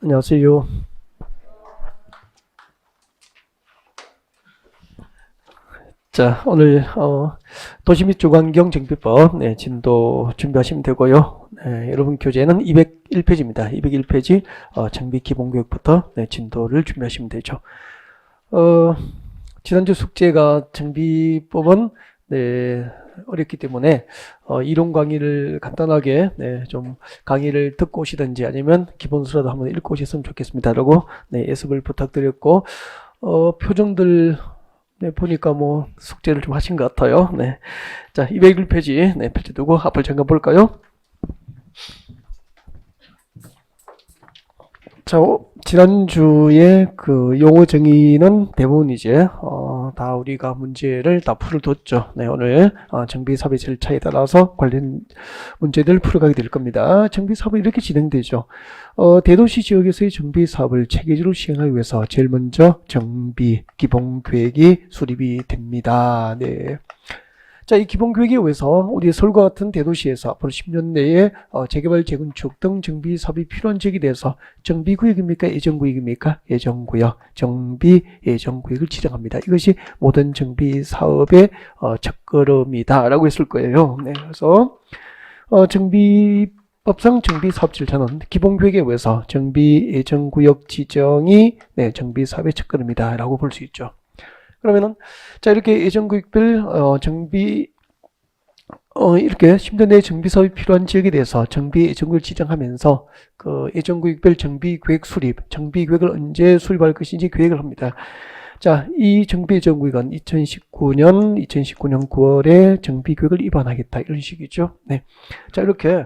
안녕하세요. 자, 오늘 도시 및 주거환경 정비법 진도 준비하시면 되고요. 여러분 교재는 201페이지입니다. 201페이지 정비 기본교육부터 진도를 준비하시면 되죠. 지난주 숙제가 정비법은 어렵기 때문에 이론 강의를 간단하게 좀 강의를 듣고 오시든지 아니면 기본서라도 한번 읽고 오셨으면 좋겠습니다. 라고 예습을 부탁드렸고 표정들 보니까 뭐 숙제를 좀 하신 것 같아요. 자, 201페이지 펼쳐 두고 앞을 잠깐 볼까요? 자, 지난주에 그 용어 정의는 대부분 이제 다 우리가 문제를 다 풀어뒀죠. 오늘 정비사업의 절차에 따라서 관련 문제들 풀어가게 될 겁니다. 정비사업은 이렇게 진행되죠. 대도시 지역에서의 정비사업을 체계적으로 시행하기 위해서 제일 먼저 정비 기본계획이 수립이 됩니다. 자, 이 기본계획에 의해서 우리 서울과 같은 대도시에서 앞으로 10년 내에 재개발, 재건축 등 정비 사업이 필요한 지역에 대해서 정비구역입니까? 예정구역입니까? 예정구역, 정비 예정구역을 지정합니다. 이것이 모든 정비 사업의 첫걸음이다 라고 했을 거예요. 그래서 정비법상 정비사업 절차는 기본계획에 의해서 정비 예정구역 지정이 정비 사업의 첫걸음이다 라고 볼 수 있죠. 그러면은 자, 이렇게 예정구역별 이렇게 10년 내에 정비사업이 필요한 지역에 대해서 정비 예정구역을 지정하면서 그 예정구역별 정비계획 수립, 정비계획을 언제 수립할 것인지 계획을 합니다. 자, 이 정비 예정구역은 2019년 9월에 정비계획을 입안하겠다 이런 식이죠. 자, 이렇게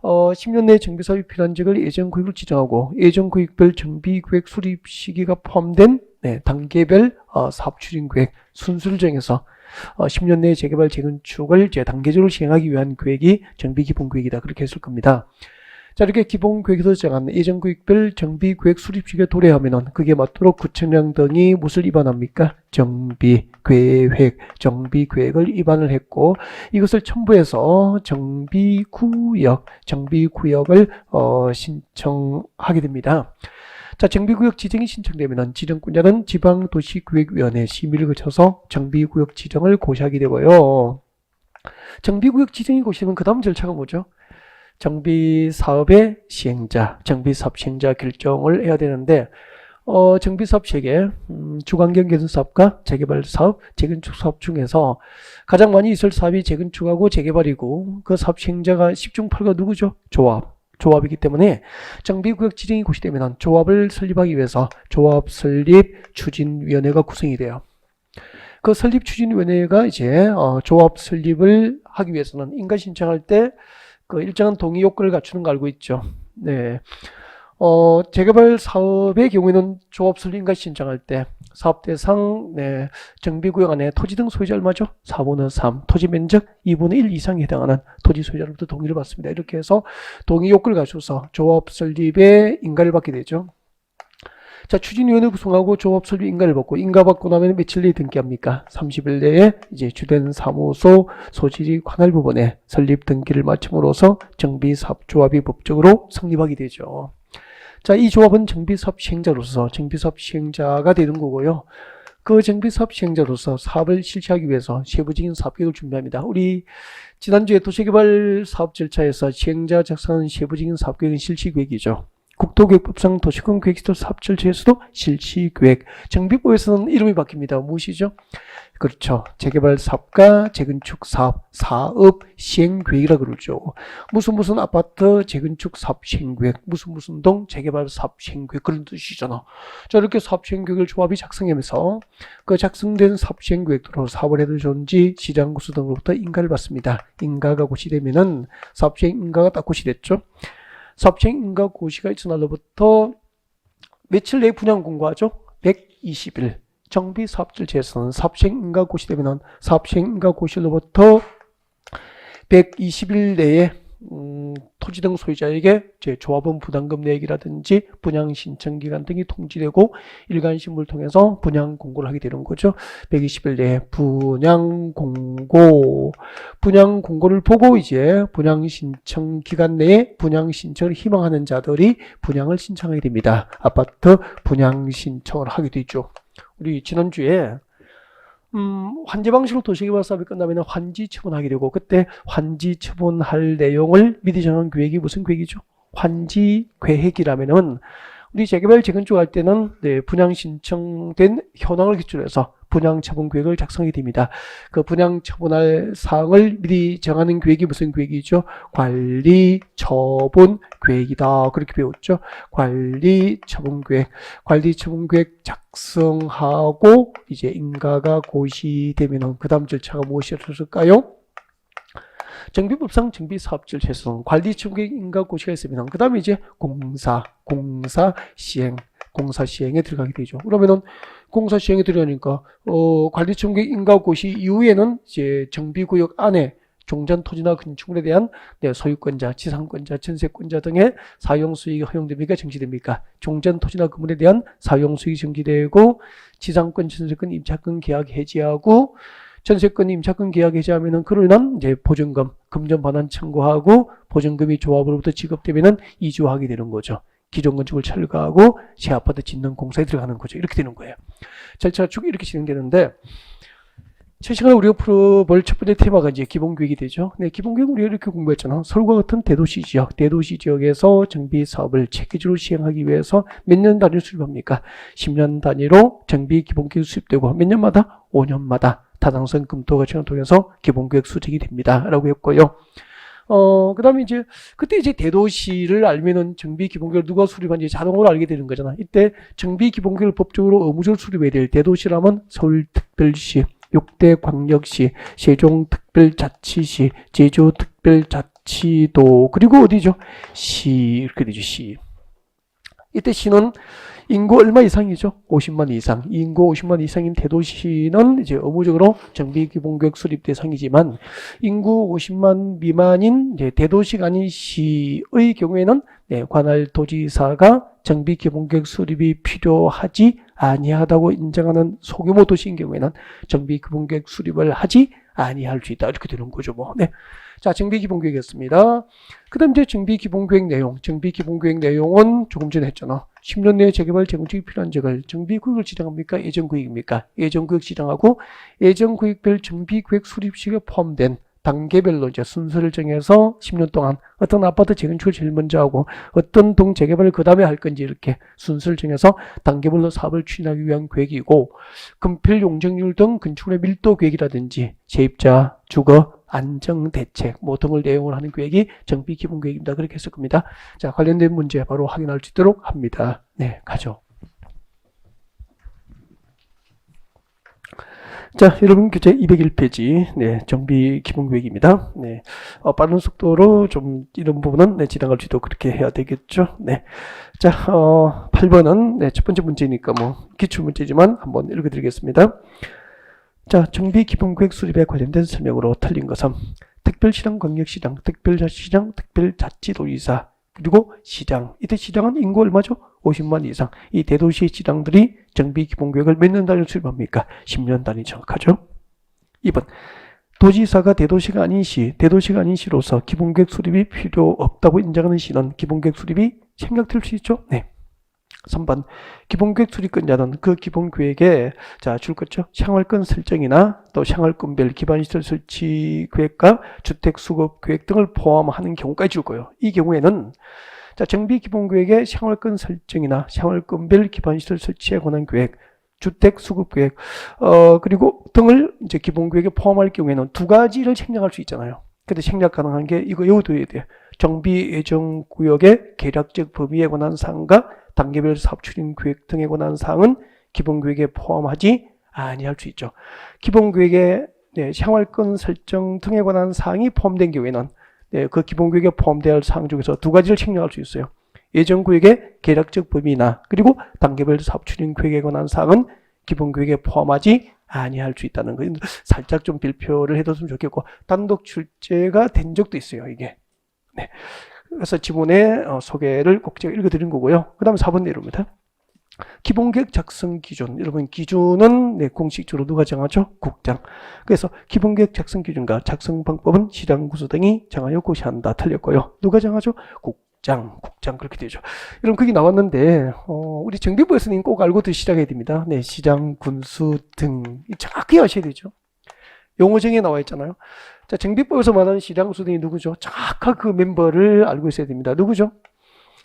10년 내에 정비사업이 필요한 지역을 예정구역을 지정하고 예정구역별 정비계획 수립 시기가 포함된 단계별 사업추진계획 순수를 정해서 10년 내에 재개발, 재건축을 이제 단계적으로 시행하기 위한 계획이 정비기본계획이다. 그렇게 했을 겁니다. 자, 이렇게 기본계획에서 정한 예정구역별 정비계획 수립 시기에 도래하면은 그게 맞도록 구청장 등이 무엇을 입안합니까? 정비계획을 입안을 했고 이것을 첨부해서 정비구역을 신청하게 됩니다. 자, 정비구역 지정이 신청되면 지정권자는 지방도시구역위원회 심의를 거쳐서 정비구역 지정을 고시하게 되고요. 정비구역 지정이 고시되면 그 다음 절차가 뭐죠? 정비사업의 시행자, 정비사업 시행자 결정을 해야 되는데 정비사업 시행에 주거환경 개선 사업과 재개발 사업, 재건축 사업 중에서 가장 많이 있을 사업이 재건축하고 재개발이고 그 사업 시행자가 10중 8가 누구죠? 조합이기 때문에 정비구역 지정이 고시되면 조합을 설립하기 위해서 조합 설립 추진위원회가 구성이 돼요. 그 설립 추진위원회가 이제 조합 설립을 하기 위해서는 인가 신청할 때 그 일정한 동의 요건을 갖추는 거 알고 있죠. 재개발 사업의 경우에는 조합 설립 인가 신청할 때 사업 대상 정비구역 안에 토지 등 소유자 얼마죠? 4분의 3 토지 면적 2분의 1 이상에 해당하는 토지 소유자로부터 동의를 받습니다. 이렇게 해서 동의 요건을 갖춰서 조합 설립에 인가를 받게 되죠. 자, 추진위원회 구성하고 조합 설립 인가를 받고 인가 받고 나면 며칠 내에 등기합니까? 30일 내에 이제 주된 사무소 소지지 관할 부분에 설립 등기를 마침으로써 정비사업조합이 법적으로 성립하게 되죠. 자, 이 조합은 정비사업 시행자로서 정비사업 시행자가 되는 거고요. 그 정비사업 시행자로서 사업을 실시하기 위해서 세부적인 사업계획을 준비합니다. 우리 지난주에 도시개발 사업 절차에서 시행자 작성하는 세부적인 사업계획은 실시계획이죠. 국토계획법상 도시건계획시설 사업 절차에서도 실시계획, 정비법에서는 이름이 바뀝니다. 무엇이죠? 그렇죠. 재개발 사업과 재건축 사업 시행계획이라고 그러죠. 무슨 아파트 재건축 사업 시행계획, 무슨 동 재개발 사업 시행계획 그런 뜻이잖아. 자, 이렇게 사업 시행계획을 조합이 작성하면서 그 작성된 사업 시행계획대로 사업을 해도 좋은지 시장구수 등으로부터 인가를 받습니다. 인가가 고시되면은 사업 시행 인가가 딱 고시됐죠. 사업시행 인가 고시가 있은 날로부터 며칠 내에 분양 공고하죠? 120일. 정비사업절차에서는 사업시행 인가 고시되면 사업시행 인가 고시로부터 120일 내에 토지 등 소유자에게 조합원 부담금 내기라든지 분양 신청 기간 등이 통지되고 일간신문을 통해서 분양 공고를 하게 되는 거죠. 120일 내에 분양 공고를 보고 이제 분양 신청 기간 내에 분양 신청을 희망하는 자들이 분양을 신청하게 됩니다. 아파트 분양 신청을 하게 되죠. 우리 지난주에 환지 방식으로 도시개발 사업이 끝나면 환지 처분하게 되고, 그때 환지 처분할 내용을 미리 정한 계획이 무슨 계획이죠? 환지 계획이라면은 우리 재개발 재건축 할 때는 분양 신청된 현황을 기초로 해서 분양 처분 계획을 작성하게 됩니다. 그 분양 처분할 사항을 미리 정하는 계획이 무슨 계획이죠? 관리 처분 계획이다. 그렇게 배웠죠. 관리 처분 계획 작성하고 이제 인가가 고시되면은 그 다음 절차가 무엇이었을까요? 정비법상 정비사업질 재성, 관리 처분 계획 인가 고시가 있으면 그 다음에 이제 공사 시행에 들어가게 되죠. 그러면은 공사 시행에 들어가니까 관리 처분 계획 인가 고시 이후에는 이제 정비구역 안에 종전 토지나 건축물에 대한 소유권자, 지상권자, 전세권자 등의 사용수익이 허용됩니까? 정지됩니까? 종전 토지나 건물에 대한 사용수익이 정지되고 지상권, 전세권, 임차권 계약 해지하고 전세권, 임차권 계약 해지하면은 그로 인한 이제 보증금, 금전 반환 청구하고 보증금이 조합으로부터 지급되면은 이주하게 되는 거죠. 기존 건축을 철거하고 새 아파트 짓는 공사에 들어가는 거죠. 이렇게 되는 거예요. 절차가 쭉 이렇게 진행되는데, 첫 시간에 우리가 풀어볼 첫 번째 테마가 이제 기본계획이 되죠. 네, 기본계획 우리가 이렇게 공부했잖아. 서울과 같은 대도시 지역에서 정비 사업을 체계적으로 시행하기 위해서 몇 년 단위로 수립합니까? 10년 단위로 정비 기본계획 수립되고 몇 년마다? 5년마다 타당성 검토 과정을 통해서 기본계획 수립이 됩니다. 라고 했고요. 그 다음에 이제, 그때 이제 대도시를 알면은 정비 기본계획을 누가 수립한지 자동으로 알게 되는 거잖아. 이때 정비 기본계획을 법적으로 의무적으로 수립해야 될 대도시라면 서울특별시, 6대 광역시, 세종특별자치시, 제주특별자치도, 그리고 어디죠? 시, 이렇게 되죠, 시. 이때 시는 인구 얼마 이상이죠? 50만 이상. 인구 50만 이상인 대도시는 이제 의무적으로 정비기본계획 수립 대상이지만, 인구 50만 미만인 이제 대도시가 아닌 시의 경우에는 관할 도지사가 정비기본계획 수립이 필요하지 아니하다고 인정하는 소규모 도시인 경우에는 정비기본계획 수립을 하지 아니할 수 있다. 이렇게 되는 거죠, 뭐. 네. 자, 정비기본계획이었습니다. 그 다음 이제 정비기본계획 내용은 조금 전에 했잖아. 10년 내에 재개발, 재건축이 필요한 지역을 정비구역을 지정합니까? 예정구역입니까? 예정구역 지정하고 예정구역별 정비계획 수립 시기에 포함된 단계별로 이제 순서를 정해서 10년 동안 어떤 아파트 재건축을 제일 먼저 하고 어떤 동 재개발을 그 다음에 할 건지 이렇게 순서를 정해서 단계별로 사업을 추진하기 위한 계획이고, 건폐율, 용적률 등 건축물의 밀도 계획이라든지 세입자, 주거, 안정대책 뭐 등을 내용을 하는 계획이 정비기본계획입니다. 그렇게 했을 겁니다. 자, 관련된 문제 바로 확인할 수 있도록 합니다. 네, 가죠. 자, 여러분 교재 201페이지 정비기본계획입니다. 네, 빠른 속도로 좀 이런 부분은 지나갈 수 있도록 그렇게 해야 되겠죠. 네, 자, 8번은 첫 번째 문제니까 뭐 기출문제지만 한번 읽어드리겠습니다. 자, 정비기본계획 수립에 관련된 설명으로 틀린 것은 특별시장, 광역시장, 특별자치시장, 특별자치도지사, 그리고 시장. 이때 시장은 인구 얼마죠? 50만 이상. 이 대도시 시장들이 정비기본계획을 몇 년 단위로 수립합니까? 10년 단위 정확하죠. 2번. 도지사가 대도시가 아닌 시로서 기본계획 수립이 필요 없다고 인정하는 시는 기본계획 수립이 생략될 수 있죠? 네. 3번. 기본계획 수립권자는 그 기본계획에 줄 것죠. 생활권 설정이나 또 생활권별 기반시설 설치 계획과 주택 수급 계획 등을 포함하는 경우까지 줄 거예요. 이 경우에는 정비기본계획의 생활권 설정이나 생활권별 기반시설 설치에 관한 계획, 주택 수급 계획, 그리고 등을 이제 기본계획에 포함할 경우에는 두 가지를 생략할 수 있잖아요. 근데 생략 가능한 게 이거 외워둬야 돼요. 정비 예정구역의 계략적 범위에 관한 사항과 단계별 사업 추진 계획 등에 관한 사항은 기본계획에 포함하지 아니할 수 있죠. 기본계획의 생활권 설정 등에 관한 사항이 포함된 경우에는 그 기본계획에 포함되어야 할 사항 중에서 두 가지를 생략할 수 있어요. 예정구역의 계략적 범위나 그리고 단계별 사업 추진 계획에 관한 사항은 기본계획에 포함하지 아니할 수 있다는 거 살짝 좀 빌표를 해뒀으면 좋겠고, 단독 출제가 된 적도 있어요, 이게. 네. 그래서 지문의 소개를 꼭 제가 읽어드린 거고요. 그 다음에 4번 내려옵니다. 기본계획 작성 기준. 여러분, 기준은 공식적으로 누가 정하죠? 국장. 그래서 기본계획 작성 기준과 작성 방법은 시장 구수 등이 정하여 고시한다. 틀렸고요. 누가 정하죠? 국장 그렇게 되죠. 여러분, 거기 나왔는데 우리 정비부에서는 꼭 알고 시작해야 됩니다. 네, 시장 군수 등 정확히 아셔야 되죠. 용어정에 나와 있잖아요. 자, 정비법에서 말하는 시장 군수 등이 누구죠? 정확한 그 멤버를 알고 있어야 됩니다. 누구죠?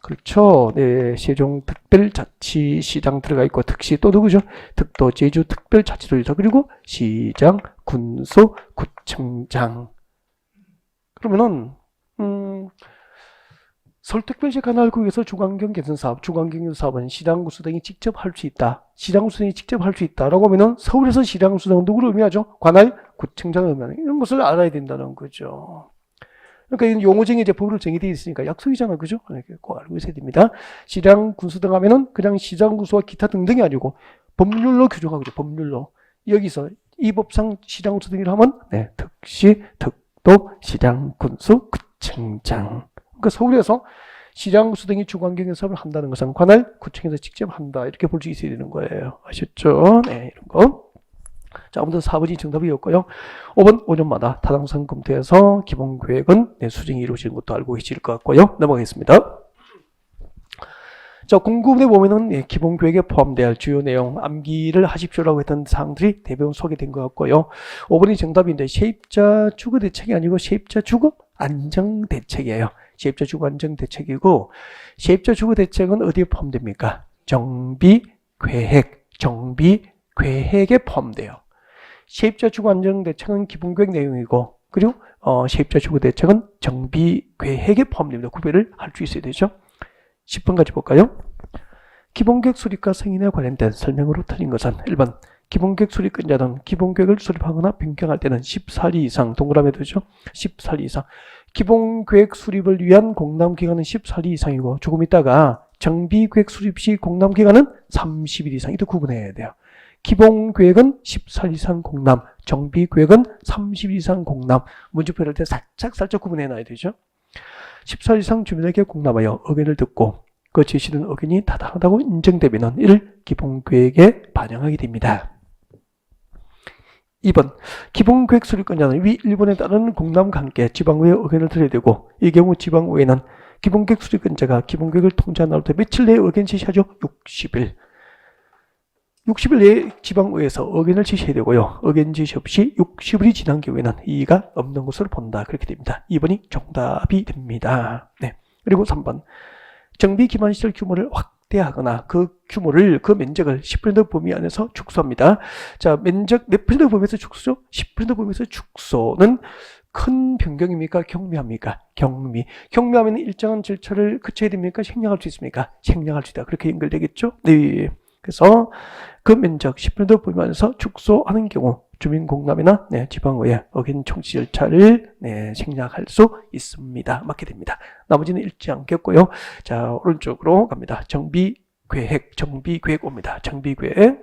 그렇죠. 네, 세종특별자치시장 들어가 있고, 특시 또 누구죠? 득도 제주특별자치도지사, 그리고 시장, 군수, 구청장. 그러면은 서울특별시 관할구에서 중앙경 개선 사업, 중앙경 개선 사업은 시장 군수 등이 직접 할 수 있다. 시장 군수 등이 직접 할 수 있다라고 하면은 서울에서 시장 군수 등은 누구를 의미하죠? 관할 구청장을 의미하는 이런 것을 알아야 된다는 거죠. 그러니까 용어정에 이제 법으로 정의되어 있으니까 약속이잖아, 그죠? 이렇게 꼭 알고 있어야 됩니다. 시장 군수 등 하면은 그냥 시장 군수와 기타 등등이 아니고 법률로 규정하고 있죠. 법률로. 여기서 이 법상 시장 군수 등이라 하면 네, 특시, 득도, 시장 군수, 구청장. 그러니까 서울에서 시장 군수 등이 중앙경영 사업을 한다는 것은 관할 구청에서 직접 한다. 이렇게 볼 수 있어야 되는 거예요. 아셨죠? 네, 이런 거. 자, 아무튼 4번이 정답이었고요. 5번 5년마다 타당성 검토해서 기본계획은 수정이 이루어지는 것도 알고 계실 것 같고요. 넘어가겠습니다. 자, 공부문에 보면은 기본계획에 포함되어야 할 주요 내용 암기를 하십시오라고 했던 사항들이 대부분 소개된 것 같고요. 5번이 정답인데 세입자 주거 대책이 아니고 세입자 주거 안정 대책이에요. 세입자 주거 안정 대책이고, 세입자 주거 대책은 어디에 포함됩니까? 정비계획에 포함돼요. 세입자 주거 안정 대책은 기본계획 내용이고, 그리고 세입자 주거 대책은 정비계획에 포함됩니다. 구별을 할 수 있어야 되죠. 10번까지 볼까요? 기본계획 수립과 승인에 관련된 설명으로 틀린 것은 1번 기본계획 수립권자는 기본계획을 수립하거나 변경할 때는 14리 이상, 동그라미 두죠. 14리 이상. 기본계획 수립을 위한 공람기간은 14리 이상이고, 조금 있다가 정비계획 수립 시 공람기간은 30일 이상. 이도 구분해야 돼요. 기본계획은 14일 이상 공람, 정비계획은 30일 이상 공람. 문제표 할 때 살짝 구분해놔야 되죠. 14일 이상 주민에게 공람하여 의견을 듣고 그 제시된 의견이 타당하다고 인정되면 이를 기본계획에 반영하게 됩니다. 2번 기본계획 수립권자는 위 1번에 따른 공람과 함께 지방의회 의견을 들어야 되고, 이 경우 지방의회는 기본계획 수립권자가 기본계획을 통지한 날부터 며칠 내에 의견 제시하죠? 60일. 60일 내에 지방의회에서 의견을 제시해야 되고요. 의견 제시 없이 60일이 지난 경우에는 이의가 없는 것으로 본다. 그렇게 됩니다. 2번이 정답이 됩니다. 네. 그리고 3번 정비 기반 시설 규모를 확대하거나 그 면적을 10% 범위 안에서 축소합니다. 자, 면적 몇 퍼센트 범위에서 축소죠? 10% 범위에서 축소는 큰 변경입니까? 경미합니까? 경미하면 일정한 절차를 거쳐야 됩니까? 생략할 수 있습니까? 생략할 수 있다. 그렇게 연결되겠죠? 네. 그래서 그 면적 10% 범위 안에서 축소하는 경우 주민공람이나 지방의회 의견 청취 절차를 생략할 수 있습니다. 맞게 됩니다. 나머지는 읽지 않겠고요. 자, 오른쪽으로 갑니다. 정비계획 옵니다. 정비계획.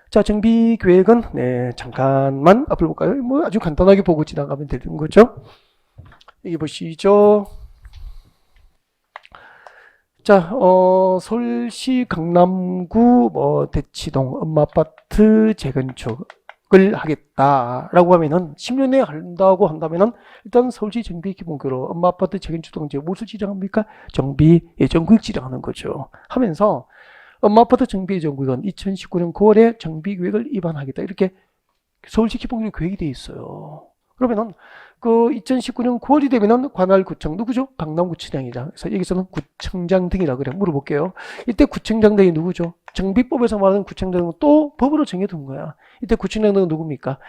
자, 정비계획은 잠깐만 앞을 볼까요? 뭐 아주 간단하게 보고 지나가면 되는 거죠. 여기 보시죠. 자, 서울시 강남구 대치동 엄마아파트 재건축을 하겠다라고 하면은 10년 내에 한다고 한다면은 일단 서울시 정비기본구로 엄마아파트 재건축 동지에 무엇을 지정합니까? 정비예정구역 지정하는 거죠. 하면서 엄마아파트 정비예정구역은 2019년 9월에 정비계획을 입안하겠다, 이렇게 서울시 기본구역 계획이 돼 있어요. 그러면은 그 2019년 9월이 되면은 관할구청 누구죠? 강남구청장이다. 그래서 여기서는 구청장 등이라 그래. 물어볼게요. 이때 구청장 등이 누구죠? 정비법에서 말하는 구청장은 또 법으로 정해둔 거야. 이때 구청장 등은 누굽니까?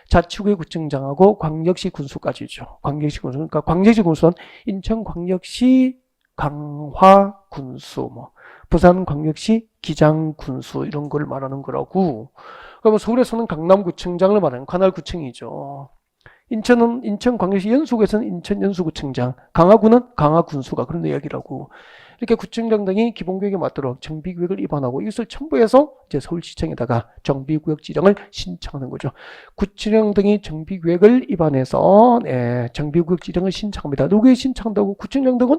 자치구의 구청장하고 광역시 군수까지죠. 광역시 군수. 그러니까 광역시 군수는 인천광역시 강화군수, 부산광역시 기장군수 이런 걸 말하는 거라고. 그러면 서울에서는 강남구청장을 말하는 관할구청이죠. 인천광역시 연수구에서는 인천연수구청장, 강화구는 강화군수가 그런 이야기라고. 이렇게 구청장 등이 기본계획에 맞도록 정비계획을 위반하고 이것을 첨부해서 이제 서울시청에다가 정비구역 지정을 신청하는 거죠. 구청장 등이 정비계획을 위반해서 정비구역 지정을 신청합니다. 누구에 신청한다고? 구청장 등은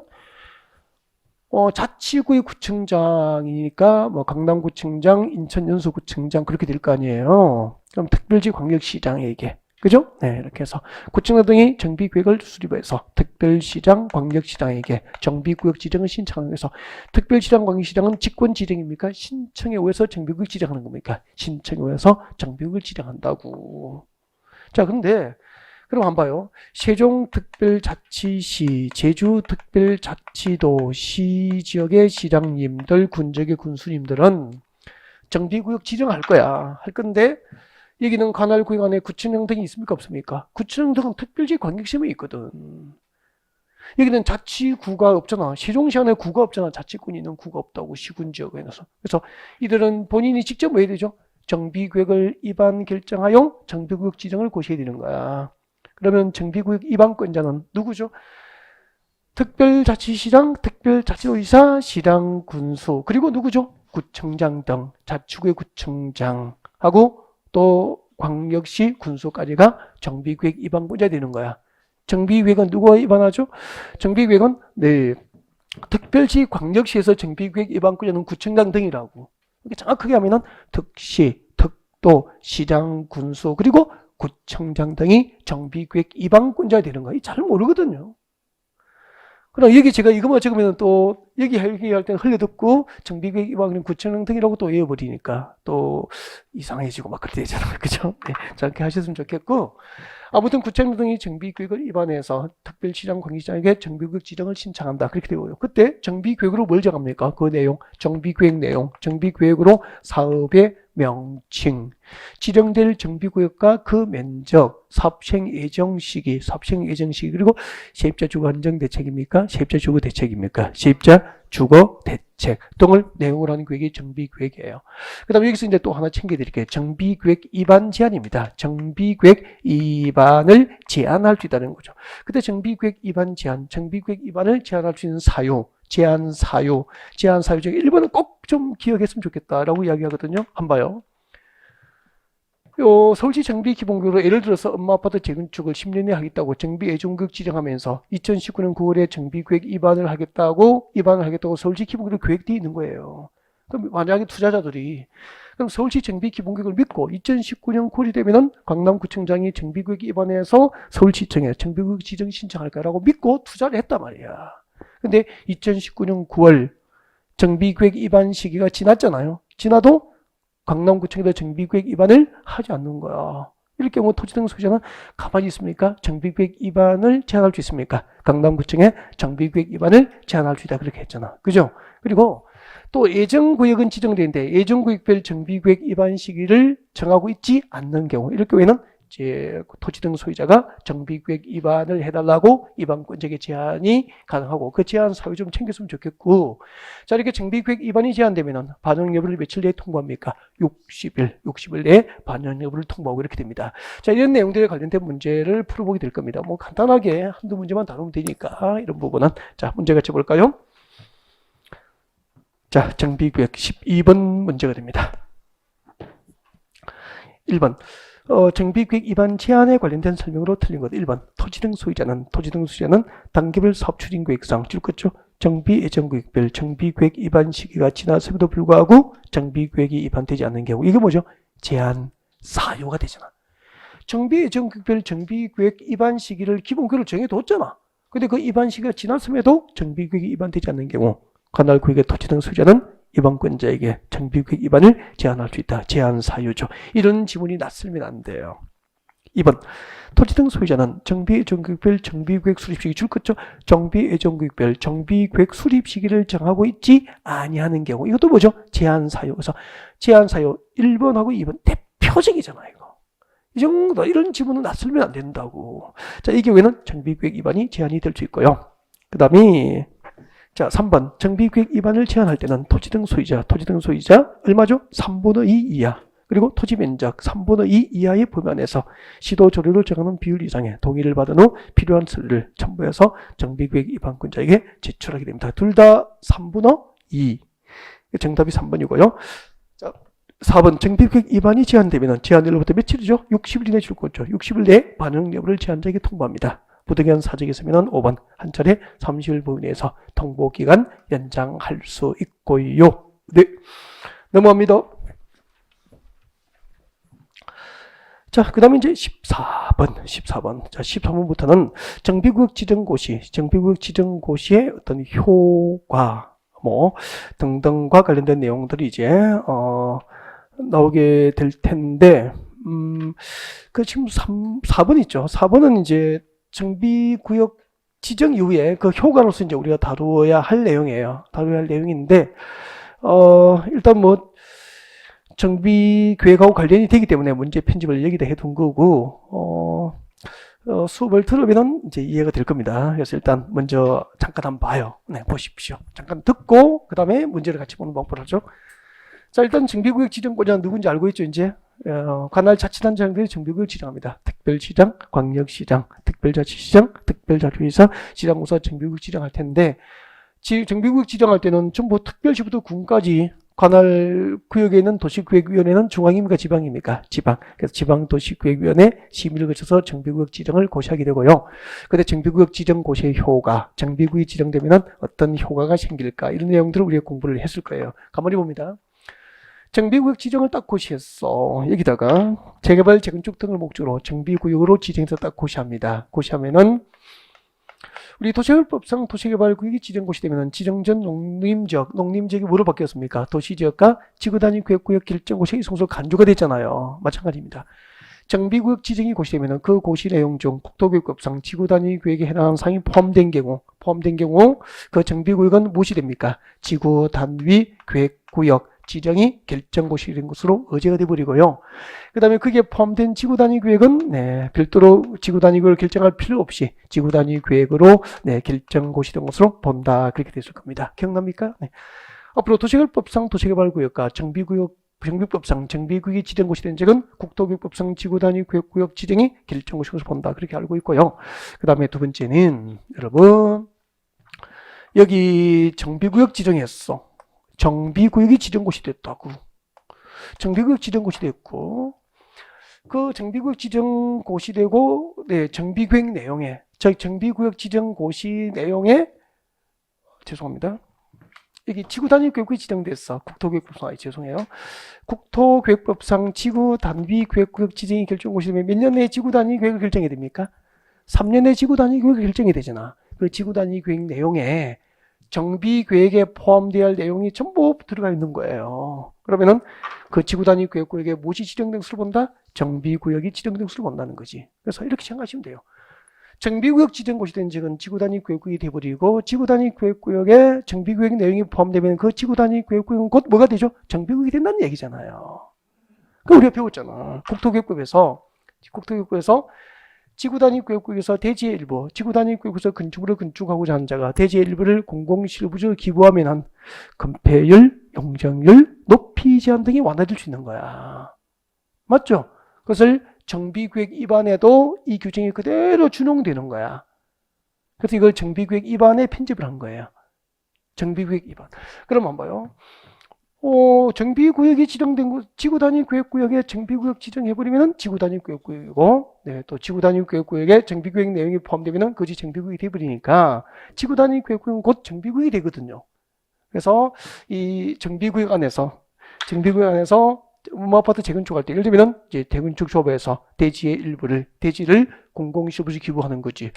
자치구의 구청장이니까 뭐 강남구청장, 인천연수구청장 그렇게 될 거 아니에요. 그럼 특별시 광역시장에게 그죠? 네, 이렇게 해서 구청장 등이 정비계획을 수립해서 특별시장, 광역시장에게 정비구역 지정을 신청하는 거에서 특별시장, 광역시장은 직권지정입니까? 신청에 의해서 정비구역 지정하는 겁니까? 신청에 의해서 정비구역을 지정한다고. 자, 근데 그럼 한번 봐요. 세종특별자치시, 제주특별자치도시 지역의 시장님들, 군적의 군수님들은 정비구역 지정할 거야. 할 건데 여기는 관할구역 안에 구청장 등이 있습니까? 없습니까? 구청장 등은 특별시 광역시험에 있거든. 여기는 자치구가 없잖아. 세종시 안에 구가 없잖아. 자치군이 있는 구가 없다고 시군 지역에 해서. 그래서 이들은 본인이 직접 뭐 해야 되죠? 정비구역을 위반 결정하여 정비구역 지정을 고시해야 되는 거야. 그러면 정비구역 위반권자는 누구죠? 특별자치시장, 특별자치도지사, 시장, 군수 그리고 누구죠? 구청장 등 자치구의 구청장하고 또 광역시 군수까지가 정비구역 위반권자 되는 거야. 정비구역은 누가 위반하죠? 정비구역은 특별시, 광역시에서 정비구역 위반권자는 구청장 등이라고. 이렇게 정확하게 하면은 특시, 특도, 시장, 군수 그리고 구청장 등이 정비구역 위반권자 되는 거야. 잘 모르거든요. 그럼 여기 제가 이것만 적으면 또 얘기할 때는 흘려듣고 정비구역 위반은 구청장 등이라고 또 외워버리니까 또 이상해지고 막 그렇게 되잖아요. 그죠? 네. 자, 이렇게 하셨으면 좋겠고. 아무튼 구청장 등이 정비구역을 위반해서 특별시장, 광역시장에게 정비구역 지정을 신청한다. 그렇게 되고요. 그때 정비구역으로 뭘 정합니까? 그 내용, 정비구역 내용, 정비구역으로 사업의 명칭, 지정될 정비구역과 그 면적, 사업시행 예정 시기, 그리고 세입자 주거 안정 대책입니까? 세입자 주거 대책입니까? 세입자 주거 대책 등을 내용으로 하는 구역이 정비구역이에요. 그 다음에 여기서 이제 또 하나 챙겨드릴게요. 정비구역 위반 제한입니다. 정비구역 위반을 제한할 수 있다는 거죠. 그때 정비구역 위반 제한, 정비구역 위반을 제한할 수 있는 사유, 제한 사유 중에 1번은 꼭 좀 기억했으면 좋겠다라고 이야기하거든요. 한번 봐요. 서울시 정비 기본구역으로 예를 들어서 엄마 아파트 재건축을 10년에 하겠다고 정비 예정구역 지정하면서 2019년 9월에 정비구역 위반을 하겠다고 서울시 기본구역으로 계획되어 있는 거예요. 그럼 만약에 투자자들이 그럼 서울시 정비 기본구역을 믿고 2019년 9월이 되면은 강남구청장이 정비구역 위반해서 서울시청에 정비구역 지정 신청할까라고 믿고 투자를 했단 말이야. 근데 2019년 9월 정비구역 위반 시기가 지났잖아요. 지나도 강남구청에서 정비구역 위반을 하지 않는 거야. 이럴 경우 토지등 소유자는 가만히 있습니까? 정비구역 위반을 제한할 수 있습니까? 강남구청에 정비구역 위반을 제한할 수 있다. 그렇게 했잖아. 그죠? 그리고 또 예정구역은 지정되는데 예정구역별 정비구역 위반 시기를 정하고 있지 않는 경우 이럴 경우에는 이제 토지등 소유자가 정비구역 위반을 해달라고 위반권자에게 제한이 가능하고 그 제한 사유 좀 챙겼으면 좋겠고 자 이렇게 정비구역 위반이 제한되면 반영 여부를 며칠 내에 통보합니까? 60일 내에 반영 여부를 통보하고 이렇게 됩니다. 자 이런 내용들에 관련된 문제를 풀어보게 될 겁니다. 뭐 간단하게 한두 문제만 다루면 되니까 이런 부분은 자 문제 같이 볼까요? 자 정비구역 12번 문제가 됩니다. 1번 정비구역 위반 제한에 관련된 설명으로 틀린 것. 1번 토지등 소유자는 단계별 사업 추진 계획상 정비 예정구역별 정비구역 위반 시기가 지났음에도 불구하고 정비구역이 위반되지 않는 경우 이게 뭐죠? 제한 사유가 되잖아. 정비 예정구역별 정비구역 위반 시기를 기본구역으로 정해뒀잖아. 근데 그 위반 시기가 지났음에도 정비구역이 위반되지 않는 경우 관할구역의 토지등 소유자는 위반권자에게 정비구역 위반을 제한할 수 있다. 제한 사유죠. 이런 지문이 났으면 안 돼요. 2번 토지등 소유자는 정비 예정구역별 정비구역 수립 시기 정비 예정구역별 정비구역 수립 시기를 정하고 있지 아니하는 경우 이것도 뭐죠? 제한 사유. 그래서 제한 사유 1번하고 2번 대표적이잖아 이거. 이 정도 이런 지문은 났으면 안 된다고. 자, 이 경우에는 정비구역 위반이 제한이 될 수 있고요. 그 다음에 자, 3번 정비구역 위반을 제한할 때는 토지등 소유자 얼마죠? 3분의 2 이하. 그리고 토지 면적 3분의 2 이하의 범위 안에서 시도 조례를 정하는 비율 이상의 동의를 받은 후 필요한 서류를 첨부해서 정비구역 입안권자에게 제출하게 됩니다. 둘 다 3분의 2. 정답이 3번이고요. 자, 4번 정비구역 위반이 제한되면 제한일로부터 며칠이죠? 60일 이내 줄 거죠. 60일 내에 반응 여부를 제한자에게 통보합니다. 부득이한 사정이 있으면 5번 한 차례 30일 범위 내에서 통보기간 연장할 수 있고요. 네, 넘어갑니다. 자, 그 다음에 이제 14번. 자, 13번부터는 정비구역 지정고시의 어떤 효과, 등등과 관련된 내용들이 이제, 나오게 될 텐데, 그 지금 4번 있죠. 4번은 이제 정비구역 지정 이후에 그 효과로서 이제 우리가 다루어야 할 내용이에요. 다루어야 할 내용인데, 일단 정비계획하고 관련이 되기 때문에 문제 편집을 여기다 해둔 거고, 수업을 들으면 이제 이해가 될 겁니다. 그래서 일단 먼저 잠깐 한번 봐요. 네, 보십시오. 잠깐 듣고, 그 다음에 문제를 같이 보는 방법을 하죠. 자, 일단 정비구역 지정권자는 누군지 알고 있죠, 이제? 관할 자치단체장들이 정비구역 지정합니다. 특별시장, 광역시장, 특별자치시장, 특별자치회사, 시장공사 정비구역 지정할 텐데, 정비구역 지정할 때는 전부 특별시부터 군까지 관할 구역에 있는 도시구역위원회는 중앙입니까 지방입니까? 지방. 그래서 지방도시구역위원회 심의를 거쳐서 정비구역 지정을 고시하게 되고요. 근데 정비구역 지정 고시의 효과, 정비구역이 지정되면 어떤 효과가 생길까? 이런 내용들을 우리가 공부를 했을 거예요. 가만히 봅니다. 정비구역 지정을 딱 고시했어. 여기다가 재개발, 재건축 등을 목적으로 정비구역으로 지정해서 딱 고시합니다. 고시하면은 우리 도시개발법상 도시개발구역이 지정고시 되면 지정전 농림지역이 뭐로 바뀌었습니까? 도시지역과 지구단위 계획구역 결정고시의 이송서 간주가 됐잖아요. 마찬가지입니다. 정비구역 지정이 고시되면 그 고시 내용 중 국토교육법상 지구단위 계획에 해당하는 사항이 포함된 경우 그 정비구역은 무엇이 됩니까? 지구단위 계획구역 지정이 결정고시 된 것으로 의제가 되어버리고요. 그 다음에 그게 포함된 지구단위계획은 별도로 지구단위계획을 결정할 필요 없이 지구단위계획으로 결정고시 된 것으로 본다. 그렇게 됐을 겁니다. 기억납니까? 네. 앞으로 도시개발법상 도시개발구역과 정비법상 정비구역이 지정고시 된 적은 국토교육법상 지구단위계획구역 지정이 결정고시로 본다. 그렇게 알고 있고요. 그 다음에 두 번째는 여러분 여기 정비구역 지정했어. 정비구역이 지정고시 됐다고. 정비구역 지정고시 됐고, 그 정비구역 지정고시 되고, 정비구역 내용에, 정비구역 지정고시 내용에, 죄송합니다. 여기 지구단위 계획구역이 지정됐어. 국토계획법상, 죄송해요. 국토계획법상 지구단위 계획구역 지정이 결정고시 되면 몇 년 내에 지구단위 계획을 결정해야 됩니까? 3년 내에 지구단위 계획을 결정해야 되잖아. 그 지구단위 계획 내용에 정비계획에 포함되어야 할 내용이 전부 들어가 있는 거예요. 그러면은 그 지구단위 계획구역에 무엇이 지정된 것을 본다? 정비구역이 지정된 것을 본다는 거지. 그래서 이렇게 생각하시면 돼요. 정비구역 지정고시 된 적은 지구단위 계획구역이 돼버리고 지구단위 계획구역에 정비구역 내용이 포함되면 그 지구단위 계획구역은 곧 뭐가 되죠? 정비구역이 된다는 얘기잖아요. 그 우리가 배웠잖아. 국토계획법에서 지구단위 계획구역에서 대지의 일부, 지구단위 계획에서 건축물을 건축하고자 하는 자가 대지의 일부를 공공실부지로 기부하면 한 건폐율, 용적률, 높이 제한 등이 완화될 수 있는 거야. 맞죠? 그것을 정비구역 위반에도 이 규정이 그대로 준용되는 거야. 그래서 이걸 정비구역 위반에 편집을 한 거예요. 정비구역 위반. 그럼 한번 봐요. 정비구역이 지정된 곳, 지구단위 계획구역에 정비구역 지정해버리면 지구단위 계획구역이고, 또 지구단위 계획구역에 정비구역 내용이 포함되면 그것이 정비구역이 돼버리니까 지구단위 계획구역은 곧 정비구역이 되거든요. 그래서 이 정비구역 안에서 아파트 재건축할 때, 예를 들면 이제 대건축 조합에서 대지를 공공시설부지 기부하는 거지.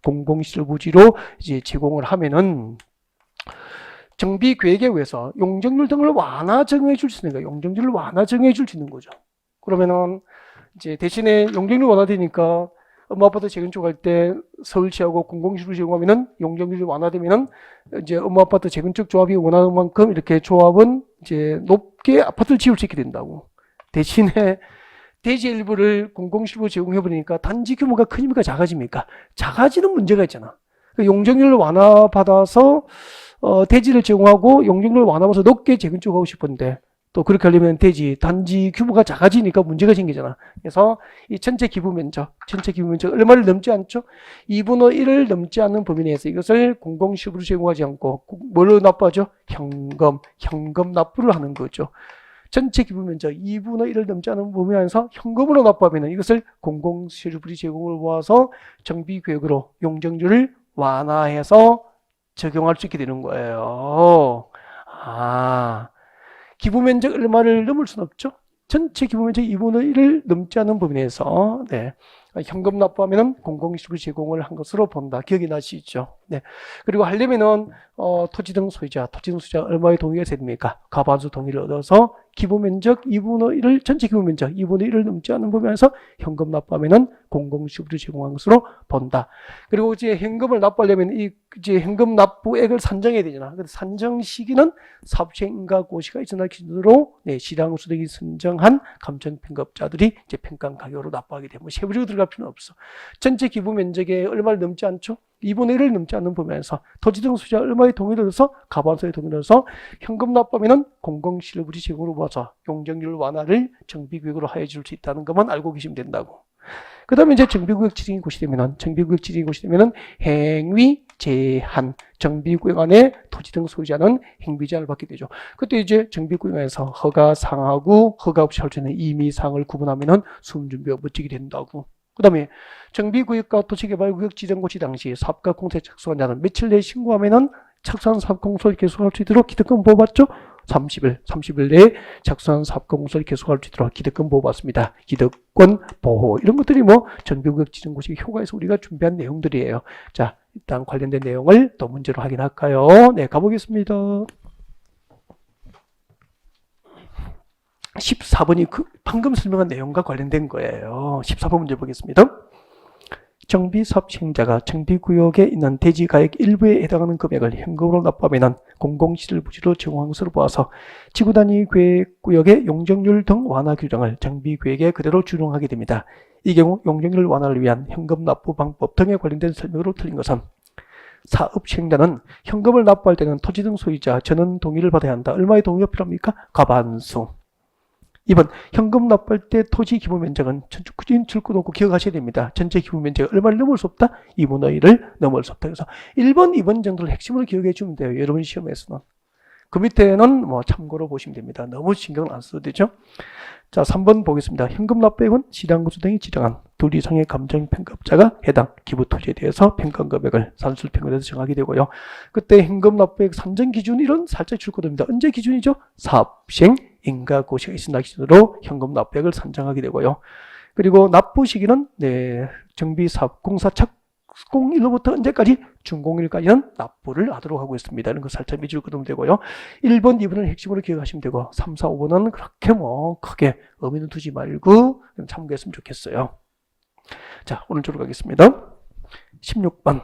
공공시설부지로 이제 제공을 하면은 정비계획에 의해서 용적률 등을 완화 정해 줄 수 있는 거예요. 용적률을 완화 정해 줄 수 있는 거죠. 그러면은 이제 대신에 용적률 완화되니까 아파트 재건축할 때 서울시하고 공공시설을 제공하면은 용적률이 완화되면은 이제 아파트 재건축 조합이 원하는 만큼 이렇게 조합은 이제 높게 아파트를 지을 수 있게 된다고. 대신에 대지 일부를 공공시설로 제공해 버리니까 단지 규모가 크니까 작아집니까? 작아지는 문제가 있잖아. 용적률을 완화받아서 대지를 제공하고 용적률을 완화해서 높게 재건축하고 싶은데 또 그렇게 하려면 대지 단지 규모가 작아지니까 문제가 생기잖아. 그래서 이 전체 기부 면적 얼마를 넘지 않죠? 2분의 1을 넘지 않는 범위 내에서 이것을 공공시설로 제공하지 않고 뭘로 납부하죠? 현금 납부를 하는 거죠. 전체 기부 면적 2분의 1을 넘지 않은 범위 안에서 현금으로 납부하면 이것을 공공시설부지 제공을 모아서 정비구역으로 용적률을 완화해서 적용할 수 있게 되는 거예요. 기부 면적 얼마를 넘을 수는 없죠. 전체 기부 면적 2분의 1을 넘지 않은 범위 내에서 현금 납부하면은 공공시설 제공을 한 것으로 본다. 기억이 나시죠? 네. 그리고 하려면은 토지 등 소유자 얼마의 동의가 돼야 됩니까? 과반수 동의를 얻어서 기부 면적 2분의 1을 전체 기부 면적 2분의 1을 넘지 않는 범위 안에서 현금 납부하면은 공공시설을 제공한 것으로 본다. 그리고 이제 현금을 납부하려면 이제 현금 납부액을 산정해야 되잖아. 그래서 산정 시기는 사업시행인가 고시가 있으나 기준으로 시장소득이 선정한 감정평가업자들이 이제 평가 가격으로 납부하게 되면 세부적으로 들어갈 필요는 없어. 전체 기부 면적에 얼마를 넘지 않죠? 2분의 1을 넘지 않는 범위에서 토지 등 소유자 얼마의 동의를 얻어서 과반수의 동의를 얻어서 현금 납부하면 공공시설부지 제공으로 모아서 용적률 완화를 정비구역으로 하여 줄 수 있다는 것만 알고 계시면 된다고. 그 다음에 이제 정비구역 지정인 곳이 되면은 행위 제한 정비구역 안에 토지 등 소유자는 행위 제한을 받게 되죠. 그때 이제 정비구역에서 허가 상하고 허가 없이 할 수 있는 임의사항을 구분하면은 수음준비가 멋지게 된다고. 그 다음에 정비구역과 도시개발구역 지정고시 당시 사업가 공사에 착수한 자는 며칠 내에 신고하면은 착수한 사업공소를 계속할 수 있도록 기득권 보호받죠. 30일 내에 착수한 사업공소를 계속할 수 있도록 기득권 보호받습니다. 기득권 보호 이런 것들이 뭐 정비구역 지정고시 효과에서 우리가 준비한 내용들이에요. 자, 일단 관련된 내용을 또 문제로 확인할까요? 네, 가보겠습니다. 14번이 방금 설명한 내용과 관련된 거예요. 14번 문제 보겠습니다. 정비사업 시행자가 정비구역에 있는 대지가액 일부에 해당하는 금액을 현금으로 납부하면 공공시설 부지로 제공한 것으로 보아서 지구단위 계획구역의 용적률 등 완화 규정을 정비구역에 그대로 준용하게 됩니다. 이 경우 용적률 완화를 위한 현금 납부 방법 등에 관련된 설명으로 틀린 것은 사업 시행자는 현금을 납부할 때는 토지 등 소유자 전원 동의를 받아야 한다. 얼마의 동의가 필요합니까? 과반수. 2번 현금 납부할 때 토지 기부 면적은 인출권 없고 기억하셔야 됩니다. 전체 기부 면적이 얼마를 넘을 수 없다? 2분의 1을 넘을 수 없다. 그래서 1번, 2번 정도를 핵심으로 기억해 주면 돼요. 여러분 시험에서는. 그 밑에는 뭐 참고로 보시면 됩니다. 너무 신경을 안 써도 되죠. 자, 3번 보겠습니다. 현금 납부액은 시장구수 등이 지정한 둘 이상의 감정평가업자가 해당 기부 토지에 대해서 평가 금액을 산술평가에서 정하게 되고요. 그때 현금 납부액 산정 기준 이런 살짝 줄거듭니다. 언제 기준이죠? 사업시행 인가고시가 있은 날 기준으로 현금 납부액을 산정하게 되고요. 그리고 납부 시기는 정비사업 공사 착공일로부터 언제까지? 준공일까지는 납부를 하도록 하고 있습니다. 이런 거 살짝 밑줄 그으면 되고요. 1번, 2번은 핵심으로 기억하시면 되고 3, 4, 5번은 그렇게 뭐 크게 의미는 두지 말고 참고했으면 좋겠어요. 자, 오른쪽으로 가겠습니다. 16번.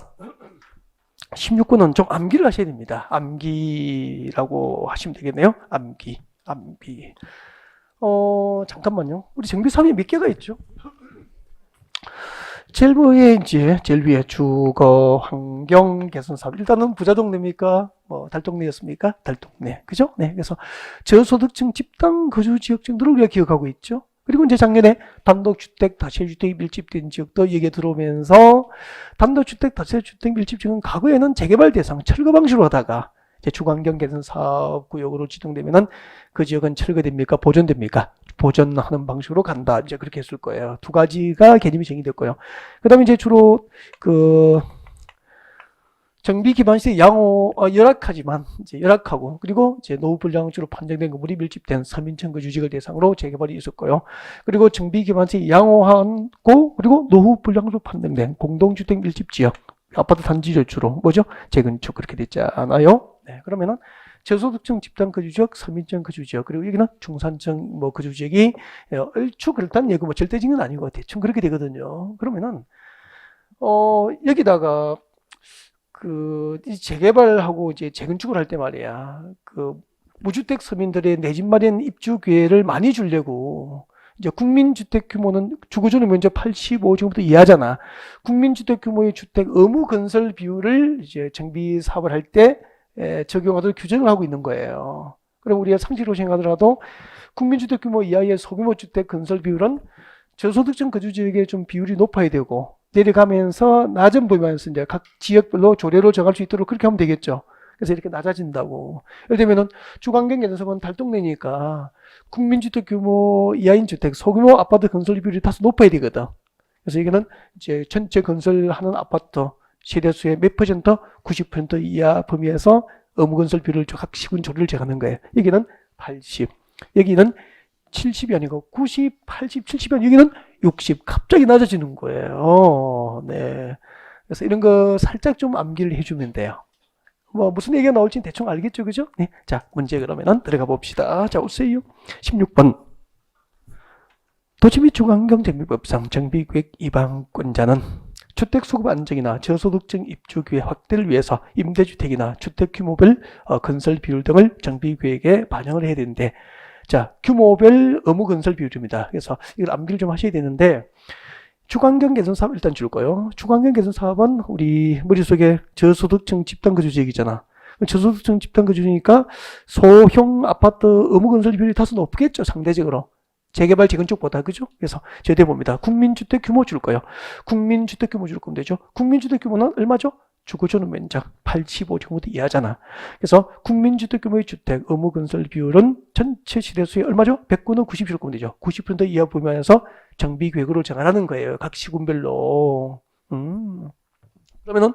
16번은 좀 암기를 하셔야 됩니다. 암기라고 하시면 되겠네요. 암기. 잠깐만요. 우리 정비사업이 몇 개가 있죠? 제일 위에 주거, 환경, 개선 사업. 일단은 부자동네입니까? 달동네였습니까? 달동네. 그죠? 네. 그래서 저소득층 집단 거주 지역층들을 우리가 기억하고 있죠. 그리고 이제 작년에 단독주택, 다세대주택이 밀집된 지역도 얘기 들어오면서 단독주택, 다세대주택 밀집지역은 과거에는 재개발 대상, 철거 방식으로 하다가 이제 주거환경 개선 사업 구역으로 지정되면은 그 지역은 철거됩니까? 보존됩니까? 보존하는 방식으로 간다. 이제 그렇게 했을 거예요. 두 가지가 개념이 정의됐고요. 그 다음에 이제 주로 정비 기반 시설이 열악하지만 이제 열악하고 그리고 이제 노후 불량으로 판정된 건물이 밀집된 서민층 거주지역을 대상으로 재개발이 있었고요. 그리고 정비 기반 시설이 양호하고 그리고 노후 불량으로 판정된 공동주택 밀집 지역 아파트 단지를 주로 재건축 그렇게 됐지 않아요? 네, 그러면은 저소득층 집단 거주지역, 서민층 거주지역, 그리고 여기는 중산층 거주지역이 얼추 그렇다는 얘기 절대적인 건 아니고 대충 그렇게 되거든요. 그러면은 여기다가 재개발하고 이제 재건축을 할 때 말이야. 무주택 서민들의 내 집 마련 입주 기회를 많이 주려고 이제 국민주택 규모는 주거전용 면적 85제곱미터 이하잖아. 국민주택 규모의 주택 의무 건설 비율을 이제 정비 사업을 할 때 적용하도록 규정을 하고 있는 거예요. 그럼 우리가 상식으로 생각하더라도 국민주택 규모 이하의 소규모 주택 건설 비율은 저소득층 거주지역에 좀 비율이 높아야 되고 내려가면서 낮은 범위에서 이제 각 지역별로 조례로 정할 수 있도록 그렇게 하면 되겠죠. 그래서 이렇게 낮아진다고. 예를 들면은 주관경계에서는 달동네니까 국민주택 규모 이하인 주택, 소규모 아파트 건설 비율이 다소 높아야 되거든. 그래서 이거는 이제 전체 건설하는 아파트 세대수의 몇 퍼센트? 90% 이하 범위에서 의무 건설 비율을 각 시군 조례를 정하는 거예요. 여기는 80, 여기는 70이 아니고 90, 80, 70이 아니고 여기는 60. 갑자기 낮아지는 거예요. 네. 그래서 이런 거 살짝 좀 암기를 해주면 돼요. 뭐 무슨 얘기가 나올지 대충 알겠죠, 그죠? 네. 자, 문제 그러면은 들어가 봅시다. 자, 오세요. 16번. 도시 및 주거환경정비법상 정비구역 이방권자는 주택 수급 안정이나 저소득층 입주 기회 확대를 위해서 임대주택이나 주택 규모별 건설 비율 등을 정비구역에 반영을 해야 되는데, 자, 규모별 의무 건설 비율입니다. 그래서 이걸 암기를 좀 하셔야 되는데, 주거환경 개선 사업 일단 줄 거예요. 주거환경 개선 사업은 우리 머릿속에 저소득층 집단 거주지역이잖아. 저소득층 집단 거주지니까 소형 아파트 의무 건설 비율이 다소 높겠죠, 상대적으로. 재개발 재건축보다, 그죠? 그래서 제대 봅니다. 국민주택 규모 줄 거예요. 국민주택 규모 줄 거면 되죠. 국민주택 규모는 얼마죠? 주거전용 면적 85제곱미터 이하잖아. 그래서 국민주택 규모의 주택 의무 건설 비율은 전체 시대수의 얼마죠? 100구는 90일 거면 되죠. 90% 이하 범위에서 정비계획으로 정하라는 거예요. 각 시군별로. 그러면은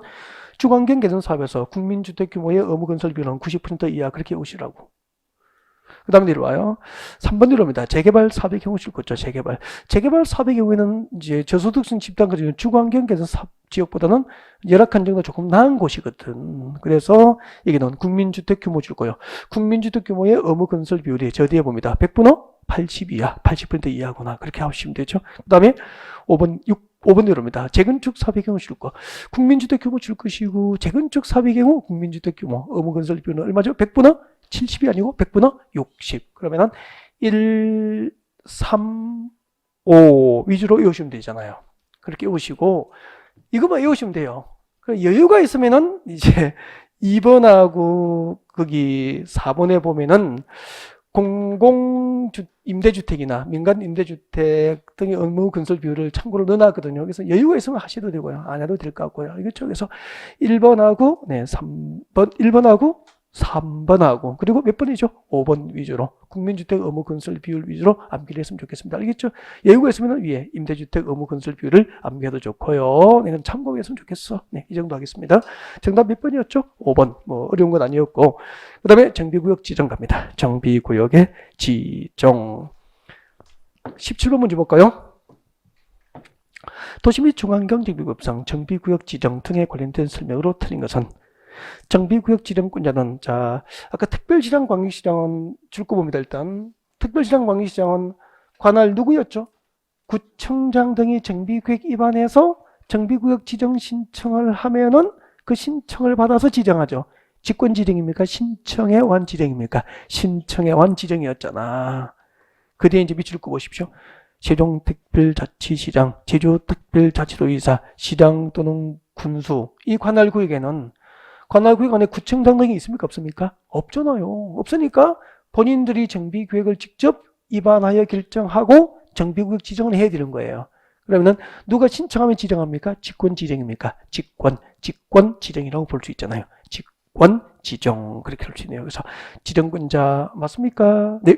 주거환경 개선 사업에서 국민주택 규모의 의무 건설 비율은 90% 이하 그렇게 오시라고. 그 다음에 내려와요. 3번 내려옵니다. 재개발 사업의 경우 줄 거죠. 재개발 사업의 경우에는 이제 저소득층 집단 거주 주거환경 개선 사업 지역보다는 열악한 정도 조금 나은 곳이거든. 그래서 여기는 국민주택 규모 줄 거예요. 국민주택 규모의 의무 건설 비율이 저 뒤에 봅니다. 100분의 80 이하, 80% 이하구나. 그렇게 하시면 되죠. 그 다음에 5번 내려옵니다. 재건축 사업의 경우 줄 거. 국민주택 규모 줄 것이고, 재건축 사업의 경우 국민주택 규모 의무 건설 비율은 얼마죠? 100분의 70이 아니고 100분의 60. 그러면은 1, 3, 5 위주로 외우시면 되잖아요. 그렇게 외우시고 이것만 외우시면 돼요. 여유가 있으면은 이제 2번하고 거기 4번에 보면은 공공 임대주택이나 민간 임대주택 등의 의무 건설 비율을 참고로 넣어놨거든요. 그래서 여유가 있으면 하셔도 되고요. 안 해도 될 것 같고요. 이거죠. 그래서 1번하고 1번하고 3번하고 그리고 몇 번이죠? 5번 위주로 국민주택 의무 건설 비율 위주로 암기를 했으면 좋겠습니다. 알겠죠? 여유가 있으면 위에 임대주택 의무 건설 비율을 암기해도 좋고요. 이건 참고했으면 좋겠어. 네, 이 정도 하겠습니다. 정답 몇 번이었죠? 5번. 뭐 어려운 건 아니었고 그 다음에 정비구역 지정 갑니다. 정비구역의 지정 17번 문제 볼까요? 도시 및 중앙경정비법상 정비구역 지정 등에 관련된 설명으로 틀린 것은 정비구역 지정권자는 자 아까 특별시장 광역시장은 줄 거 봅니다. 일단 특별시장 광역시장은 관할 누구였죠? 구청장 등이 정비구역 입안해서 정비구역 지정 신청을 하면은 그 신청을 받아서 지정하죠. 직권지정입니까? 신청에 완 지정입니까? 신청에 완 지정이었잖아. 그 뒤에 이제 밑줄 거 보십시오. 세종특별자치시장, 제주특별자치도의사, 시장 또는 군수 이 관할구역에는 관할구역 안에 구청장 등이 있습니까? 없습니까? 없잖아요. 없으니까 본인들이 정비계획을 직접 입안하여 결정하고 정비구역 지정을 해야 되는 거예요. 그러면은 누가 신청하면 지정합니까? 직권지정입니까? 직권지정이라고 볼 수 있잖아요. 직권지정 그렇게 할 수 있네요. 그래서 지정권자 맞습니까? 네.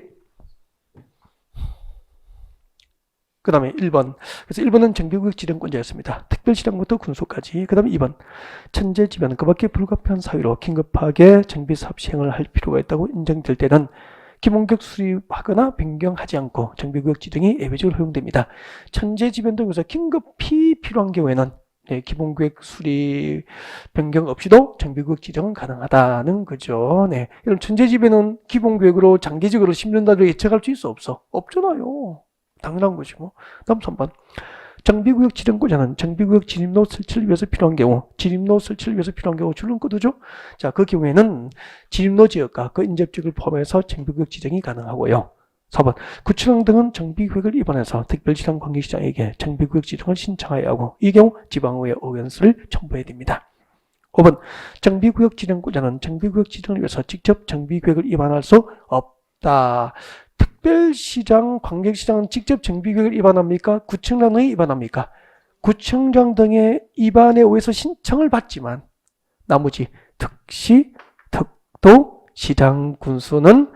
그 다음에 1번. 그래서 1번은 정비구역 지정권자였습니다. 특별시장부터 군수까지. 그 다음에 2번. 천재지변, 그 밖에 불가피한 사유로 긴급하게 정비사업 시행을 할 필요가 있다고 인정될 때는 기본구역 수립하거나 변경하지 않고 정비구역 지정이 예외적으로 허용됩니다. 천재지변 등에서 긴급히 필요한 경우에는 기본구역 수립 변경 없이도 정비구역 지정은 가능하다는 거죠. 네. 이런 천재지변은 기본구역으로 장기적으로 10년 단위로 예측할 수 있어 없어? 없잖아요. 당연한 것이고. 다음 3번. 정비구역 지정권자는 정비구역 진입로 설치를 위해서 필요한 경우, 줄은 거두죠. 자, 그 경우에는 진입로 지역과 그 인접지역을 포함해서 정비구역 지정이 가능하고요. 4번. 구청 등은 정비구역을 입안해서 특별시장 관계시장에게 정비구역 지정을 신청하여야 하고, 이 경우 지방의회 의견서를 첨부해야 됩니다. 5번 정비구역 지정권자는 정비구역 지정을 위해서 직접 정비계획을 위반할 수 없다. 특별시장, 광역시장은 직접 정비계획을 위반합니까? 구청장 등이 위반합니까? 구청장 등의 위반에 의해서 신청을 받지만 나머지 특시, 특도, 시장, 군수는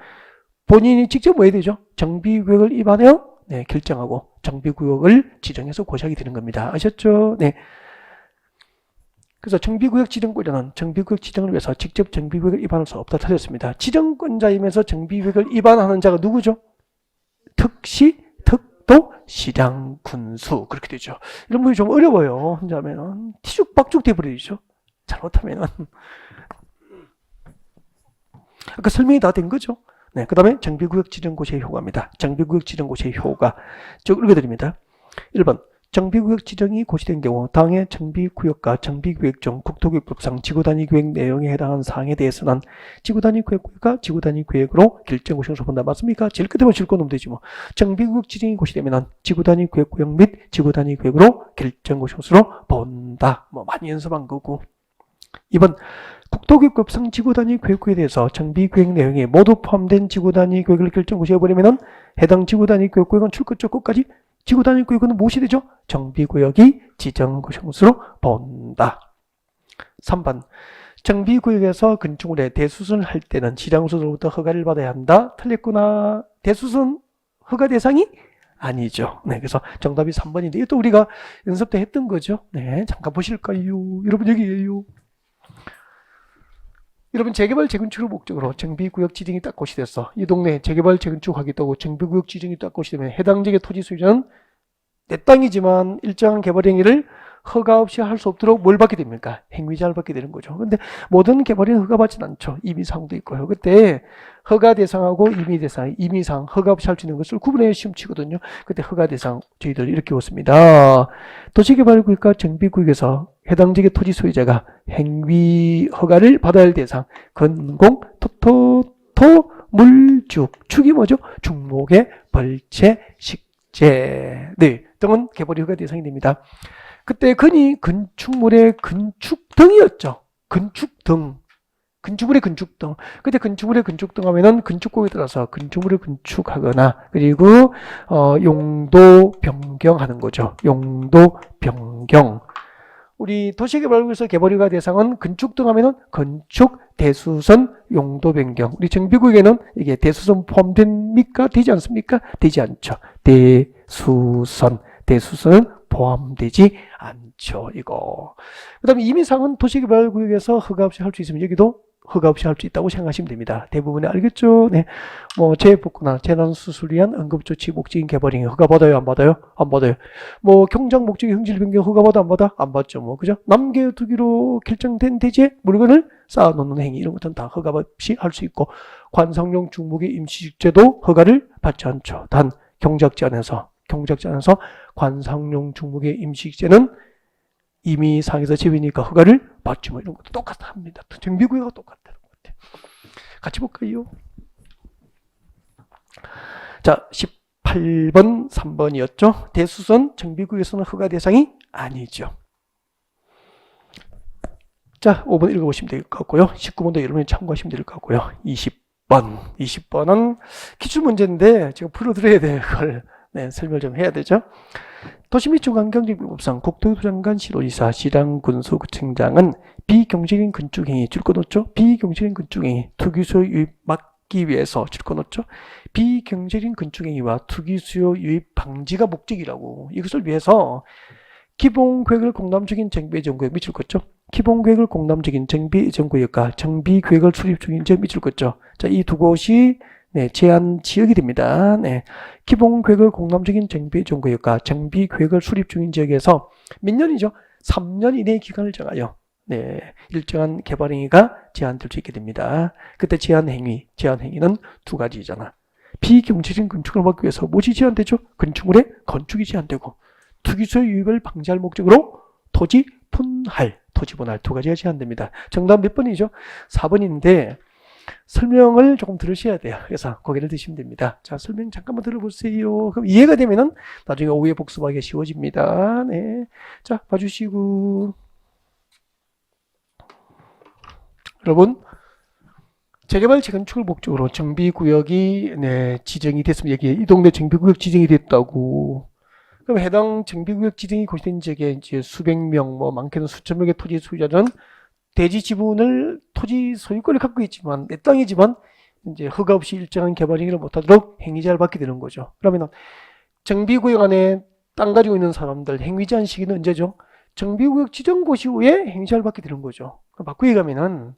본인이 직접 뭐 해야 되죠? 정비구역을 위반하여 결정하고 정비구역을 지정해서 고시하게 되는 겁니다. 아셨죠? 네. 그래서 정비구역 지정권자는 정비구역 지정을 위해서 직접 정비구역을 위반할 수 없다 틀렸습니다. 지정권자이면서 정비구역을 위반하는 자가 누구죠? 특시, 특도, 시장, 군수 그렇게 되죠. 이런 부분이 좀 어려워요. 혼자 하면은 티죽박죽 돼버리죠. 잘못하면은. 아까 설명이 다 된 거죠. 네, 그 다음에 정비구역 지정고시의 효과입니다. 정비구역 지정고시의 효과 쭉 읽어드립니다. 1번 정비구역 지정이 고시된 경우 당해 정비구역과 정비계획 중 국토교육법상 지구단위 계획 내용에 해당하는 사항에 대해서는 지구단위 계획과 지구단위 계획으로 결정 고시를 본다. 맞습니까? 제일 끝에만 실고 놓으면 되지 뭐. 정비구역 지정이 고시되면 지구단위 계획 구역 및 지구단위 계획으로 결정 고시로 본다. 뭐 많이 연습한 거고. 2번 국토교육법상 지구단위 계획구에 대해서 정비계획 내용에 모두 포함된 지구단위 계획을 결정 고시해버리면 해당 지구단위 계획구역은 출끝쪽 끝까지 지구단위 계획은 무엇이 되죠? 정비구역이 지정 것으로 본다. 3번 정비구역에서 건축물에 대수선을 할 때는 지장소로부터 허가를 받아야 한다. 틀렸구나. 대수선 허가 대상이 아니죠. 네, 그래서 정답이 3번인데 이것도 우리가 연습 때 했던 거죠. 네, 잠깐 보실까요? 여러분 여기에요. 여러분 재개발 재건축을 목적으로 정비구역 지정이 딱 고시됐어. 이 동네에 재개발 재건축하겠다고 정비구역 지정이 딱 고시되면 해당 지역의 토지 소유자는 내 땅이지만 일정한 개발 행위를 허가 없이 할 수 없도록 뭘 받게 됩니까? 행위자를 받게 되는 거죠. 근데 모든 개발에는 허가 받지는 않죠. 임의사항도 있고요. 그때 허가 대상하고 임의 대상, 임의사항 허가 없이 할 수 있는 것을 구분해 시험 치거든요. 그때 허가 대상 저희들 이렇게 웃습니다. 도시개발구역과 정비구역에서 해당 지역의 토지 소유자가 행위 허가를 받아야 할 대상 건공, 토, 물죽, 축이 뭐죠? 중목의 벌채, 식재 네, 등은 개발이 허가 대상이 됩니다. 그때 건이 건축물의 건축등이었죠. 건축등. 건축물의 건축등. 그때 건축물의 건축등 하면은 건축법에 따라서 건축물을 건축하거나 그리고 용도 변경하는 거죠. 용도 변경. 우리 도시개발구에서 개발허가 대상은 건축등 하면은 건축, 대수선, 용도 변경. 우리 정비구역에는 이게 대수선 포함됩니까? 되지 않습니까? 되지 않죠. 대수선은 포함되지 않죠. 이거. 그 다음에 임의사항은 도시개발구역에서 허가 없이 할 수 있으면 여기도 허가 없이 할 수 있다고 생각하시면 됩니다. 대부분이 알겠죠? 네. 뭐, 재해복구나 재난수술을 위한 응급조치 목적인 개발행위 허가 받아요? 안 받아요? 안 받아요. 뭐, 경장 목적의 형질 변경 허가 받아? 안 받아? 안 받죠. 뭐, 그죠? 남겨두기로 결정된 대지에 물건을 쌓아놓는 행위, 이런 것들은 다 허가 없이 할 수 있고, 관상용 중목의 임시식재도 허가를 받지 않죠. 단, 경작지안에서 관상용 중목의 임시식재는 임의사항에서 제외니까 허가를 받지 뭐 이런 것도 똑같합니다. 정비구역하고 똑같다는 것 같아요. 같이 볼까요? 자, 18번, 3번이었죠. 대수선 정비구역에서는 허가 대상이 아니죠. 자, 5번 읽어보시면 될 것 같고요. 19번도 여러분이 참고하시면 될 것 같고요. 20번은 기출문제인데 제가 풀어드려야 될 걸 설명을 좀 해야 되죠. 도시 및 중앙경제법상 국토교통부 장관, 시도지사, 시장, 군수, 구청장은 비경제적인 건축행위 줄 거 놓죠. 비경제적인 건축행위 투기수요 유입 막기 위해서 줄 거 놓죠. 비경제적인 건축행위와 투기수요 유입 방지가 목적이라고. 이것을 위해서 기본계획을 공람적인 정비예정구역 밑줄 걷죠. 기본계획을 공람적인 정비예정구역과 정비계획을 수립 중인 지역 밑줄 걷죠. 자, 이 두 곳이 제한 지역이 됩니다. 기본계획을 공람적인 정비예정구역과 정비계획을 수립 중인 지역에서 몇 년이죠? 3년 이내의 기간을 정하여 일정한 개발행위가 제한될 수 있게 됩니다. 그때 제한행위는 두 가지잖아. 비경제적인 건축을 막기 위해서 무엇이 제한되죠? 건축물의 건축이 제한되고 투기수요 유입을 방지할 목적으로 토지 분할 두 가지가 제한됩니다. 정답 몇 번이죠? 4번인데 설명을 조금 들으셔야 돼요. 그래서 고개를 드시면 됩니다. 자, 설명 잠깐만 들어보세요. 그럼 이해가 되면은 나중에 오후에 복습하기가 쉬워집니다. 네. 자, 봐주시고. 여러분, 재개발 재건축을 목적으로 정비구역이 지정이 됐으면 얘기해. 이 동네 정비구역 지정이 됐다고. 그럼 해당 정비구역 지정이 고시된 지역에 이제 수백 명, 뭐 많게는 수천 명의 토지 소유자는 대지 지분을 토지 소유권을 갖고 있지만 내 땅이지만 이제 허가 없이 일정한 개발 행위를 못하도록 행위자를 받게 되는 거죠. 그러면 정비구역 안에 땅 가지고 있는 사람들 행위 제한 시기는 언제죠? 정비구역 지정 고시 후에 행위자를 받게 되는 거죠. 바꾸기 가면은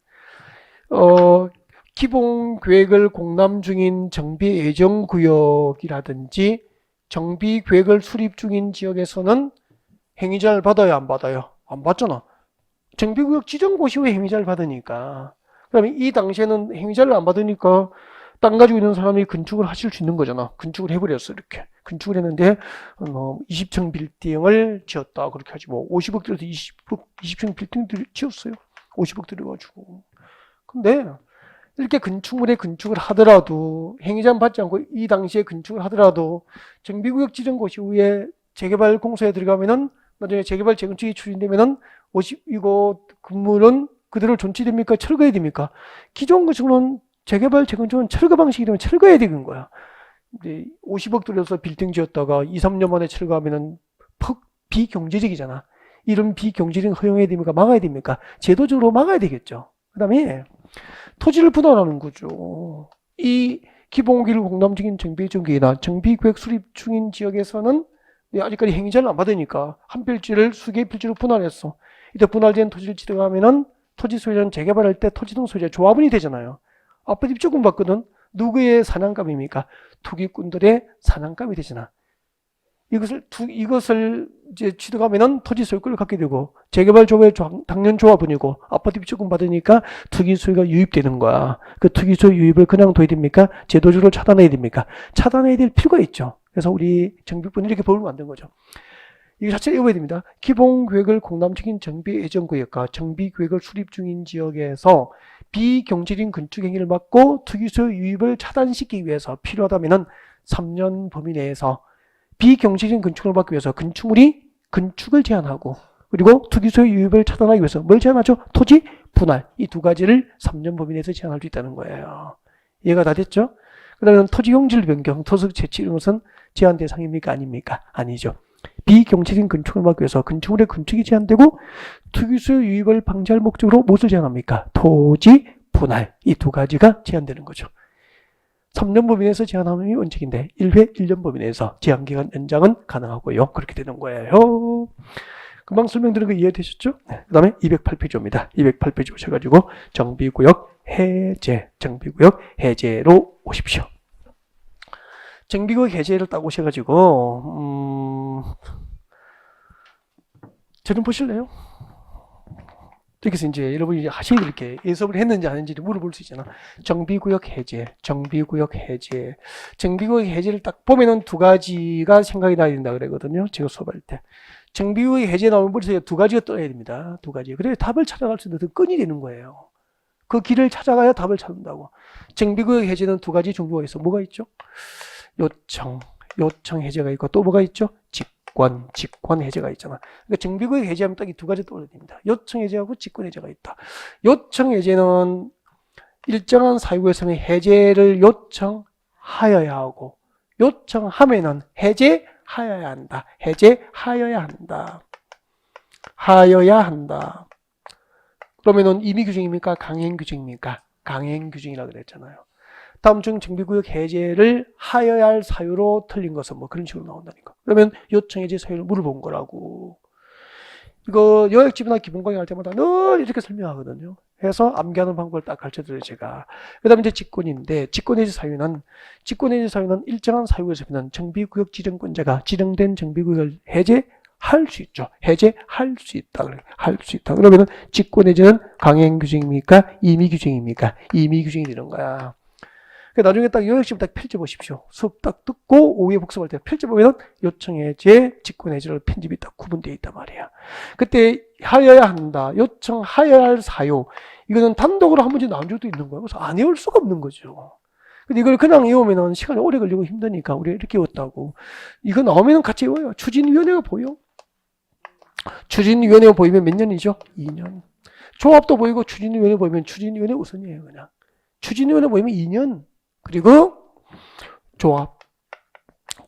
기본 계획을 공람 중인 정비 예정 구역이라든지 정비 계획을 수립 중인 지역에서는 행위자를 받아요, 안 받아요? 안 받잖아. 정비구역 지정 고시 후에 행위자를 받으니까. 그러면 이 당시에는 행위자를 안 받으니까 땅 가지고 있는 사람이 건축을 하실 수 있는 거잖아. 건축을 해버렸어, 이렇게. 건축을 했는데, 20층 빌딩을 지었다. 그렇게 하지 뭐, 50억 들여서 20층 빌딩들을 지었어요. 50억 들여가지고. 근데, 이렇게 건축물에 건축을 하더라도, 행위자는 받지 않고 이 당시에 건축을 하더라도, 정비구역 지정 고시 후에 재개발 공사에 들어가면은, 나중에 재개발 재건축이 추진되면은, 이거 건물은 그대로 존치됩니까? 철거해야 됩니까? 기존 건축은 재개발 재건축은 철거 방식이 되면 철거해야 되는 거야. 이제 50억 들여서 빌딩 지었다가 2, 3년 만에 철거하면은 비경제적이잖아. 이런 비경제적인 허용해야 됩니까? 막아야 됩니까? 제도적으로 막아야 되겠죠. 그 다음에 토지를 분할하는 거죠. 이 기본기를 공람적인 정비정기나 정비계획 수립 중인 지역에서는 아직까지 행위자를 안 받으니까 한 필지를 수개의 필지로 분할했어. 이때 분할된 토지를 지정하면은 토지 소유자는 재개발할 때 토지 등 소유자 조합원이 되잖아요. 아파트 입주권 받거든. 누구의 사냥감입니까? 투기꾼들의 사냥감이 되잖아. 이것을 이제 취득하면은 토지 소유권을 갖게 되고 재개발 조합의 당연 조합원이고 아파트 입주권 받으니까 투기 소유가 유입되는 거야. 그 투기 소유 유입을 그냥 둬야 됩니까? 제도적으로 차단해야 됩니까? 차단해야 될 필요가 있죠. 그래서 우리 정비꾼이 이렇게 법을 만든 거죠. 이거 자체를 외워야 됩니다. 기본계획을 공람적인 정비예정구역과 정비계획을 수립 중인 지역에서 비경제적인 건축행위를 막고 투기소유 유입을 차단시키기 위해서 필요하다면 3년 범위 내에서 비경제적인 건축을 막기 위해서 건축을 제한하고 그리고 투기소유 유입을 차단하기 위해서 뭘 제한하죠? 토지 분할. 이 두 가지를 3년 범위 내에서 제한할 수 있다는 거예요. 이해가 다 됐죠? 그러면 토지 용질 변경, 토속 채취 이런 것은 제한 대상입니까? 아닙니까? 아니죠. 비경제적인 건축을 막기 위해서 건축물의 건축이 제한되고 투기소유 유입을 방지할 목적으로 무엇을 제한합니까? 토지 분할. 이 두 가지가 제한되는 거죠. 3년 범위 내에서 제한하는 원칙인데 1회 1년 범위 내에서 제한기간 연장은 가능하고요. 그렇게 되는 거예요. 금방 설명드린 거 이해되셨죠? 네. 그 다음에 208페이지입니다. 208페이지 오셔가지고 정비구역 해제로 오십시오. 정비구역 해제를 딱 오셔가지고 저좀 보실래요? 여기서 이제 여러분이 하시는 이렇게 예습을 했는지 안 했는지 물어볼 수 있잖아. 정비구역 해제를 딱 보면은 두 가지가 생각이 나야 된다 그러거든요. 제가 수업할 때. 정비구역 해제 나오면 머릿속에 두 가지가 떠야 됩니다. 두 가지. 그래야 답을 찾아갈 수 있는 더 끈이 되는 거예요. 그 길을 찾아가야 답을 찾는다고. 정비구역 해제는 두 가지 종류가 있어. 뭐가 있죠? 요청 해제가 있고 또 뭐가 있죠? 직권 해제가 있잖아. 그러니까 정비구역 해제하면 딱 이 두 가지 떠올려야 됩니다. 요청 해제하고 직권 해제가 있다. 요청 해제는 일정한 사유구에서는 해제를 요청하여야 하고 요청하면은 해제하여야 한다. 하여야 한다. 그러면은 임의 규정입니까? 강행 규정입니까? 강행 규정이라고 그랬잖아요. 다음 중 정비구역 해제를 하여야 할 사유로 틀린 것은 뭐 그런 식으로 나온다니까. 그러면 요청 해제 사유를 물어본 거라고. 이거 요약집이나 기본강의 할 때마다 늘 이렇게 설명하거든요. 해서 암기하는 방법을 딱 가르쳐드려요, 제가. 그 다음에 이제 직권인데, 직권해제 사유는 일정한 사유에서는 정비구역 지정권자가 지정된 정비구역을 해제할 수 있죠. 해제할 수 있다. 그러면은 직권해제는 강행 규정입니까? 임의 규정입니까? 임의 규정이 되는 거야. 나중에 딱 요약집을 딱 펼쳐보십시오. 수업 딱 듣고 오후에 복습할 때 펼쳐보면 요청해제, 직권해제로 편집이 딱 구분되어 있단 말이야. 그때 하여야 한다. 요청하여야 할 사유. 이거는 단독으로 한 문제 나온 적도 있는 거야. 그래서 안 외울 수가 없는 거죠. 근데 이걸 그냥 외우면 시간이 오래 걸리고 힘드니까 우리가 이렇게 외웠다고. 이거 나오면 같이 외워요. 추진위원회가 보여. 추진위원회가 보이면 몇 년이죠? 2년. 조합도 보이고 추진위원회 보이면 추진위원회 우선이에요. 그냥 추진위원회 보이면 2년. 그리고 조합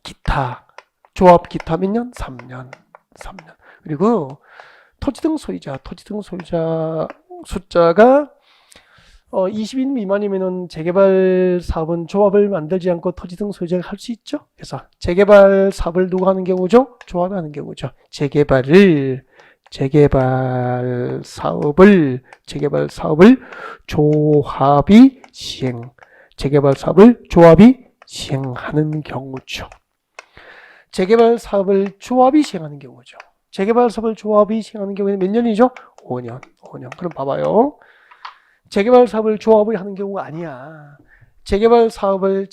기타 몇 년? 3년. 그리고 토지 등 소유자 숫자가 20인 미만이면은 재개발 사업은 조합을 만들지 않고 토지 등 소유자가 할 수 있죠. 그래서 재개발 사업을 누가 하는 경우죠? 조합이 하는 경우죠. 재개발 사업을 조합이 시행하는 경우죠. 재개발 사업을 조합이 시행하는 경우죠. 재개발 사업을 조합이 시행하는 경우에는 몇 년이죠? 5년. 그럼 봐봐요. 재개발 사업을 조합이 하는 경우가 아니야. 재개발 사업을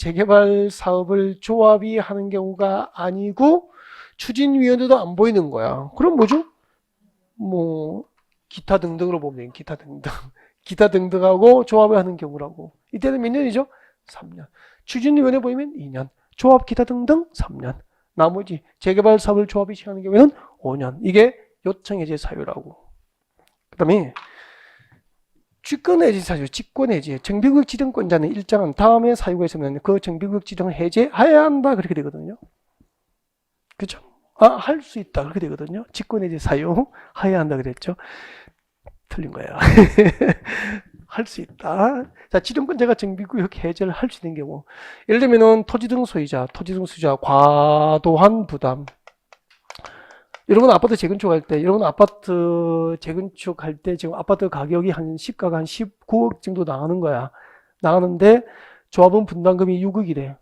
조합이 하는 경우가 아니고 추진위원회도 안 보이는 거야. 그럼 뭐죠? 뭐 기타 등등으로 보면 기타 등등하고 조합을 하는 경우라고. 이때는 몇 년이죠? 3년. 추진위원회 보이면 2년. 조합 기타 등등 3년. 나머지 재개발 사업을 조합이 시행하는 경우에는 5년. 이게 요청해제 사유라고. 그 다음에 직권해제 사유, 정비구역 지정권자는 일정한 다음에 사유가 있으면 그 정비구역 지정을 해제해야 한다. 그렇게 되거든요. 그죠? 할 수 있다. 그렇게 되거든요. 직권해제 사유, 해야 한다. 그랬죠. 틀린 거예요. 할 수 있다. 자, 지정권자가 정비구역 해제를 할 수 있는 경우. 예를 들면은 토지 등 소유자 과도한 부담. 여러분 아파트 재건축할 때 지금 아파트 가격이 시가가 한 19억 정도 나가는 거야. 나가는데 조합원 분담금이 6억이래.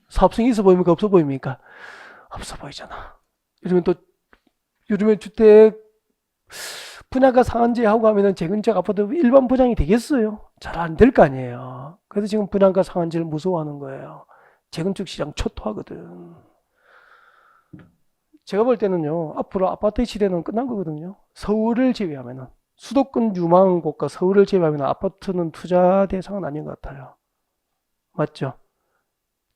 사업성이 있어 보입니까? 없어 보입니까? 없어 보이잖아. 요즘에 주택 분양가 상한제하고 하면은 재건축 아파트 일반 분양이 되겠어요? 잘 안 될 거 아니에요. 그래서 지금 분양가 상한제를 무서워하는 거예요. 재건축 시장 초토화거든. 제가 볼 때는요, 앞으로 아파트 시대는 끝난 거거든요. 서울을 제외하면은, 수도권 유망 곳과 서울을 제외하면 아파트는 투자 대상은 아닌 것 같아요. 맞죠?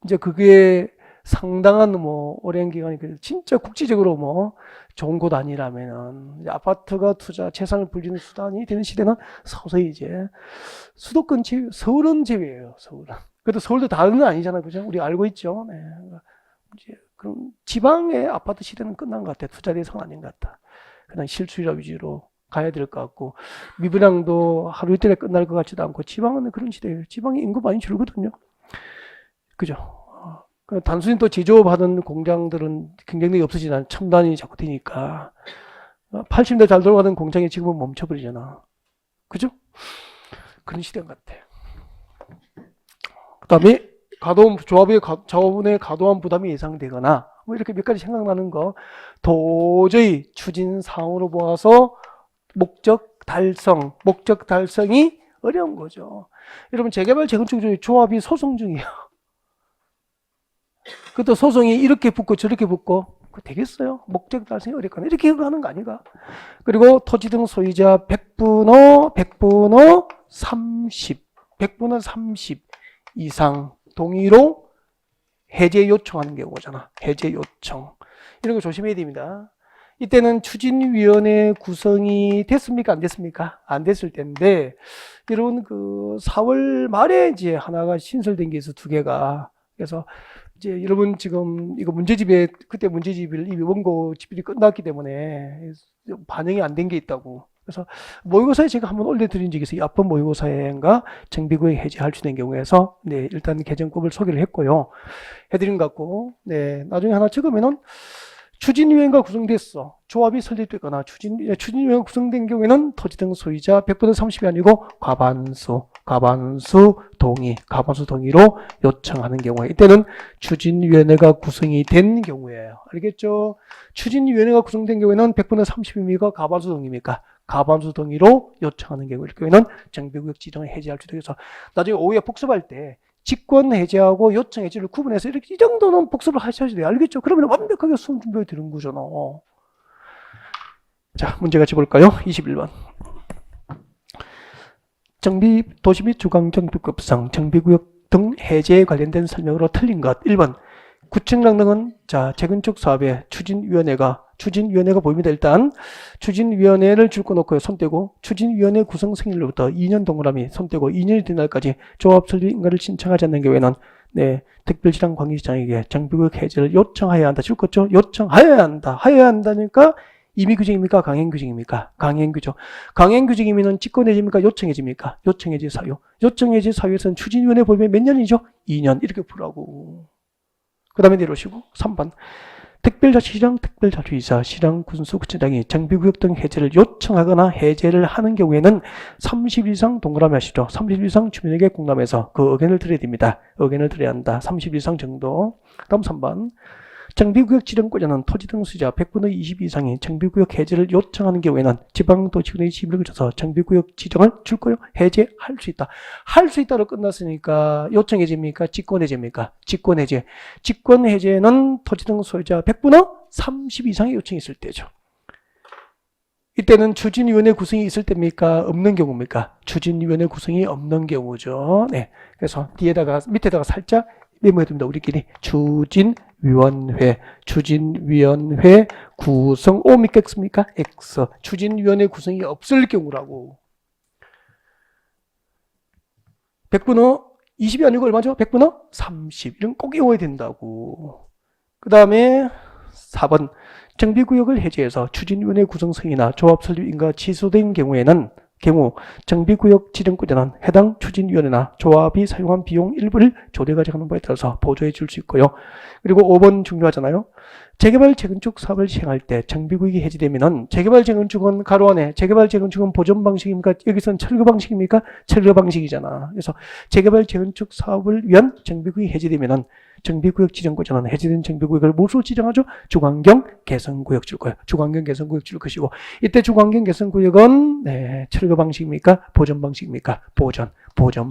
이제 그게 상당한 오랜 기간이 진짜 국지적으로 좋은 곳 아니라면은 이제 아파트가 재산을 불리는 수단이 되는 시대는 서서히 이제 수도권 제외, 서울은 제외예요. 서울은. 그래도 서울도 다는 아니잖아요, 그죠? 우리 알고 있죠. 네. 이제 그럼 지방의 아파트 시대는 끝난 것 같아. 투자 대상 아닌 것 같다. 그냥 실수요자 위주로 가야 될 것 같고 미분양도 하루 이틀에 끝날 것 같지도 않고 지방은 그런 시대예요. 지방이 인구 많이 줄거든요. 그죠? 단순히 또 제조업하는 공장들은 경쟁력이 없어지나 첨단이 자꾸 되니까 80년대 잘 돌아가는 공장이 지금은 멈춰버리잖아. 그죠? 그런 시대인 것 같아. 그 다음에 자원의 과도한 부담이 예상되거나 이렇게 몇 가지 생각나는 거 도저히 추진상으로 보아서 목적 달성이 어려운 거죠. 여러분 재개발 재건축 중에 조합이 소송 중이에요. 그것도 소송이 이렇게 붙고 저렇게 붙고 그거 되겠어요? 목적 달성이 어렵거나 이렇게 하는 거 아닌가? 그리고 토지 등 소유자 100분의 30 이상 동의로 해제 요청하는 경우잖아. 해제 요청. 이런 거 조심해야 됩니다. 이때는 추진위원회 구성이 됐습니까? 안 됐습니까? 안 됐을 텐데, 여러분, 4월 말에 이제 하나가 신설된 게 있어, 2개가. 그래서, 이제 여러분 지금 이거 그때 문제집을 이미 원고 집필이 끝났기 때문에 반영이 안 된 게 있다고. 그래서 모의고사에 제가 한번 올려드린 적이 있어요. 앞번 모의고사인가 정비구역 해제할 수 있는 경우에서 일단 개정법을 소개를 했고요. 해드린 것 같고 나중에 하나 적으면은 추진위원회가 구성됐어. 조합이 설립됐거나 추진위원회가 구성된 경우에는 토지 등 소유자 100분의 30이 아니고 과반수 동의로 요청하는 경우에 이때는 추진위원회가 구성이 된 경우예요. 알겠죠? 추진위원회가 구성된 경우에는 100분의 30입니까? 과반수 동의입니까? 과반수 동의로 요청하는 경우일 경우에는 정비구역 지정을 해제할 수도 있어서 나중에 오후에 복습할 때 직권 해제하고 요청 해제를 구분해서 이렇게 이 정도는 복습을 하셔야 돼요. 알겠죠? 그러면 완벽하게 수험 준비가 되는 거잖아. 자, 문제 같이 볼까요? 21번. 도시 및 주거환경특급상 정비구역 등 해제에 관련된 설명으로 틀린 것. 1번. 구청장 등은 자 재건축 사업에 추진위원회가 보입니다. 일단 추진위원회를 줄 거 놓고요. 손 떼고 추진위원회 구성 생일로부터 2년 동그라미 손 떼고 2년이 된 날까지 조합 설립 인가를 신청하지 않는 경우에는 네 특별시장 관계시장에게 정비구역 해제를 요청하여야 한다. 줄 거죠? 요청하여야 한다. 하여야 한다니까 임의규정입니까? 강행규정입니까? 강행규정. 강행규정이면 직권해제입니까? 요청해제입니까? 요청해제 사유. 요청해제 사유에서는 추진위원회 보면 몇 년이죠? 2년 이렇게 풀라고. 그 다음에 내려오시고 3번 특별자치시장, 특별자치이사, 시장, 군수구청장이 정비구역 등 해제를 요청하거나 해제를 하는 경우에는 30일 이상 동그라미 하시죠. 30일 이상 주민에게 공감해서 그 의견을 드려야 됩니다. 의견을 드려야 한다. 30일 이상 정도. 다음 3번 정비구역 지정권자는 토지 등 수자 100분의 20 이상이 정비구역 해제를 요청하는 경우에는 지방도시군의 지위를 거쳐서 정비구역 지정을 줄 거요. 해제할 수 있다. 할 수 있다로 끝났으니까 요청 해제입니까? 직권 해제입니까? 직권 해제. 직권 해제는 토지 등 소유자 100분의 30 이상의 요청이 있을 때죠. 이때는 추진위원회 구성이 있을 때입니까? 없는 경우입니까? 추진위원회 구성이 없는 경우죠. 네. 그래서 밑에다가 살짝 메모해둡니다. 우리끼리 추진위원회 구성 O입니까? X입니까? X. 추진위원회 구성이 없을 경우라고. 100분의 20이 아니고 얼마죠? 100분의 30. 이런 꼭 외워야 된다고. 그 다음에 4번 정비구역을 해제해서 추진위원회 구성 승인이나 조합 설립 인가 취소된 경우 정비구역 지정권자는 해당 추진위원회나 조합이 사용한 비용 일부를 조례 가져가는 바에 따라서 보조해 줄 수 있고요. 그리고 5번 중요하잖아요. 재개발 재건축 사업을 시행할 때 정비구역이 해제되면은 재개발 재건축은 가로 안에 재개발 재건축은 보존 방식입니까? 여기서는 철거 방식입니까? 철거 방식이잖아. 그래서 재개발 재건축 사업을 위한 정비구역이 해제되면은 정비구역 지정권자는 해제된 정비구역을 무엇으로 지정하죠? 주관경 개선구역 줄 거예요. 주관경 개선구역 줄 것이고 이때 주관경 개선구역은 네, 철거 방식입니까? 보존 방식입니까? 보존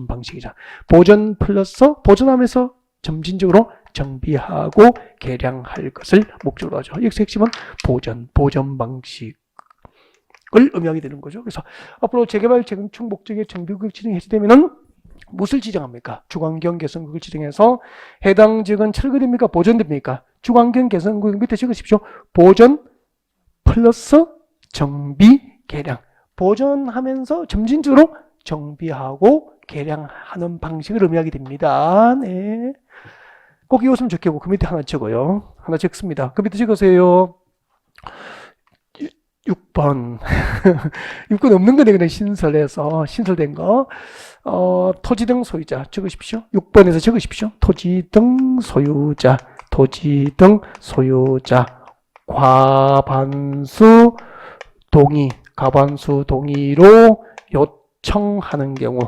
방식이죠. 보존 플러스 보존하면서 점진적으로 정비하고 개량할 것을 목적으로 하죠. 여기서 핵심은 보존 방식을 의미하게 되는 거죠. 그래서 앞으로 재개발 재건축 목적의 정비구역 지정이 해제되면은 무엇을 지정합니까? 주관경 개선구역을 지정해서 해당 지역은 철거됩니까? 보존됩니까? 주관경 개선구역 밑에 적으십시오. 보존 플러스 정비 개량. 보존하면서 점진적으로 정비하고 개량하는 방식을 의미하게 됩니다. 네. 꼭 이웃으면 좋겠고 그 밑에 하나 적어요. 하나 적습니다. 그 밑에 적으세요. 6번 6번 없는 거네. 그냥 신설된 거. 토지 등 소유자 적으십시오. 6번에서 적으십시오. 토지 등 소유자 과반수 동의로 요청하는 경우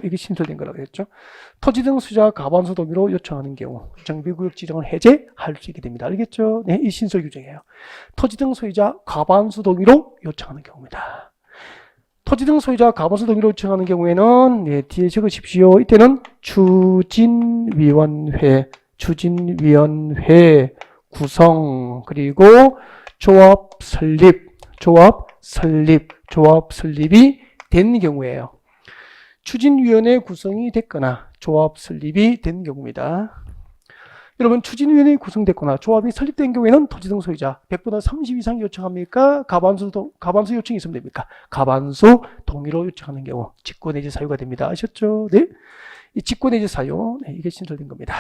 이게 신설된 거라고 했죠. 토지 등 수자 과반수 동의로 요청하는 경우 정비구역 지정을 해제할 수 있게 됩니다. 알겠죠? 네, 이 신설 규정이에요. 토지 등 소유자 과반수 동의로 요청하는 경우입니다. 토지 등 소유자 과반수 동의로 요청하는 경우에는 네, 뒤에 적으십시오. 이때는 추진위원회 구성 그리고 조합 설립이 된 경우예요. 추진위원회 구성이 됐거나 조합 설립이 된 경우입니다. 여러분 추진위원회 구성됐거나 조합이 설립된 경우에는 토지 등 소유자 100분의 30 이상 요청합니까? 가반수 요청이 있으면 됩니까? 가반수 동의로 요청하는 경우 직권해제 사유가 됩니다. 아셨죠? 네. 이 직권해제 사유 이게 신설된 겁니다.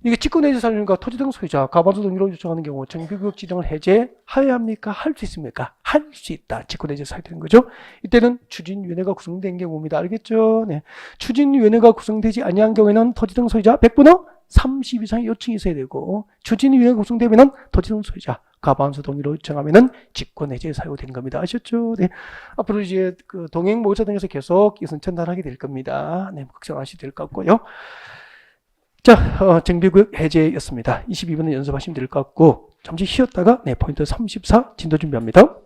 이게 직권해제 사유니까 토지 등 소유자 과반수 동의로 요청하는 경우 정비구역 지정을 해제하여야 합니까? 할 수 있습니까? 할 수 있다. 직권해제 사유 되는 거죠. 이때는 추진위원회가 구성된 경우입니다. 알겠죠? 네. 추진위원회가 구성되지 아니한 경우에는 토지 등 소유자 100분의 30 이상의 요청이 있어야 되고 추진위원회가 구성되면은 토지 등 소유자 과반수 동의로 요청하면은 직권해제 사유된 겁니다. 아셨죠? 네. 앞으로 이제 그 동행 모의사 등에서 계속 이것은 전달하게 될 겁니다. 네. 걱정하셔도 될 것 같고요. 자, 정비구역 해제였습니다. 22번은 연습하시면 될 것 같고 잠시 쉬었다가 네, 포인트 34 진도 준비합니다.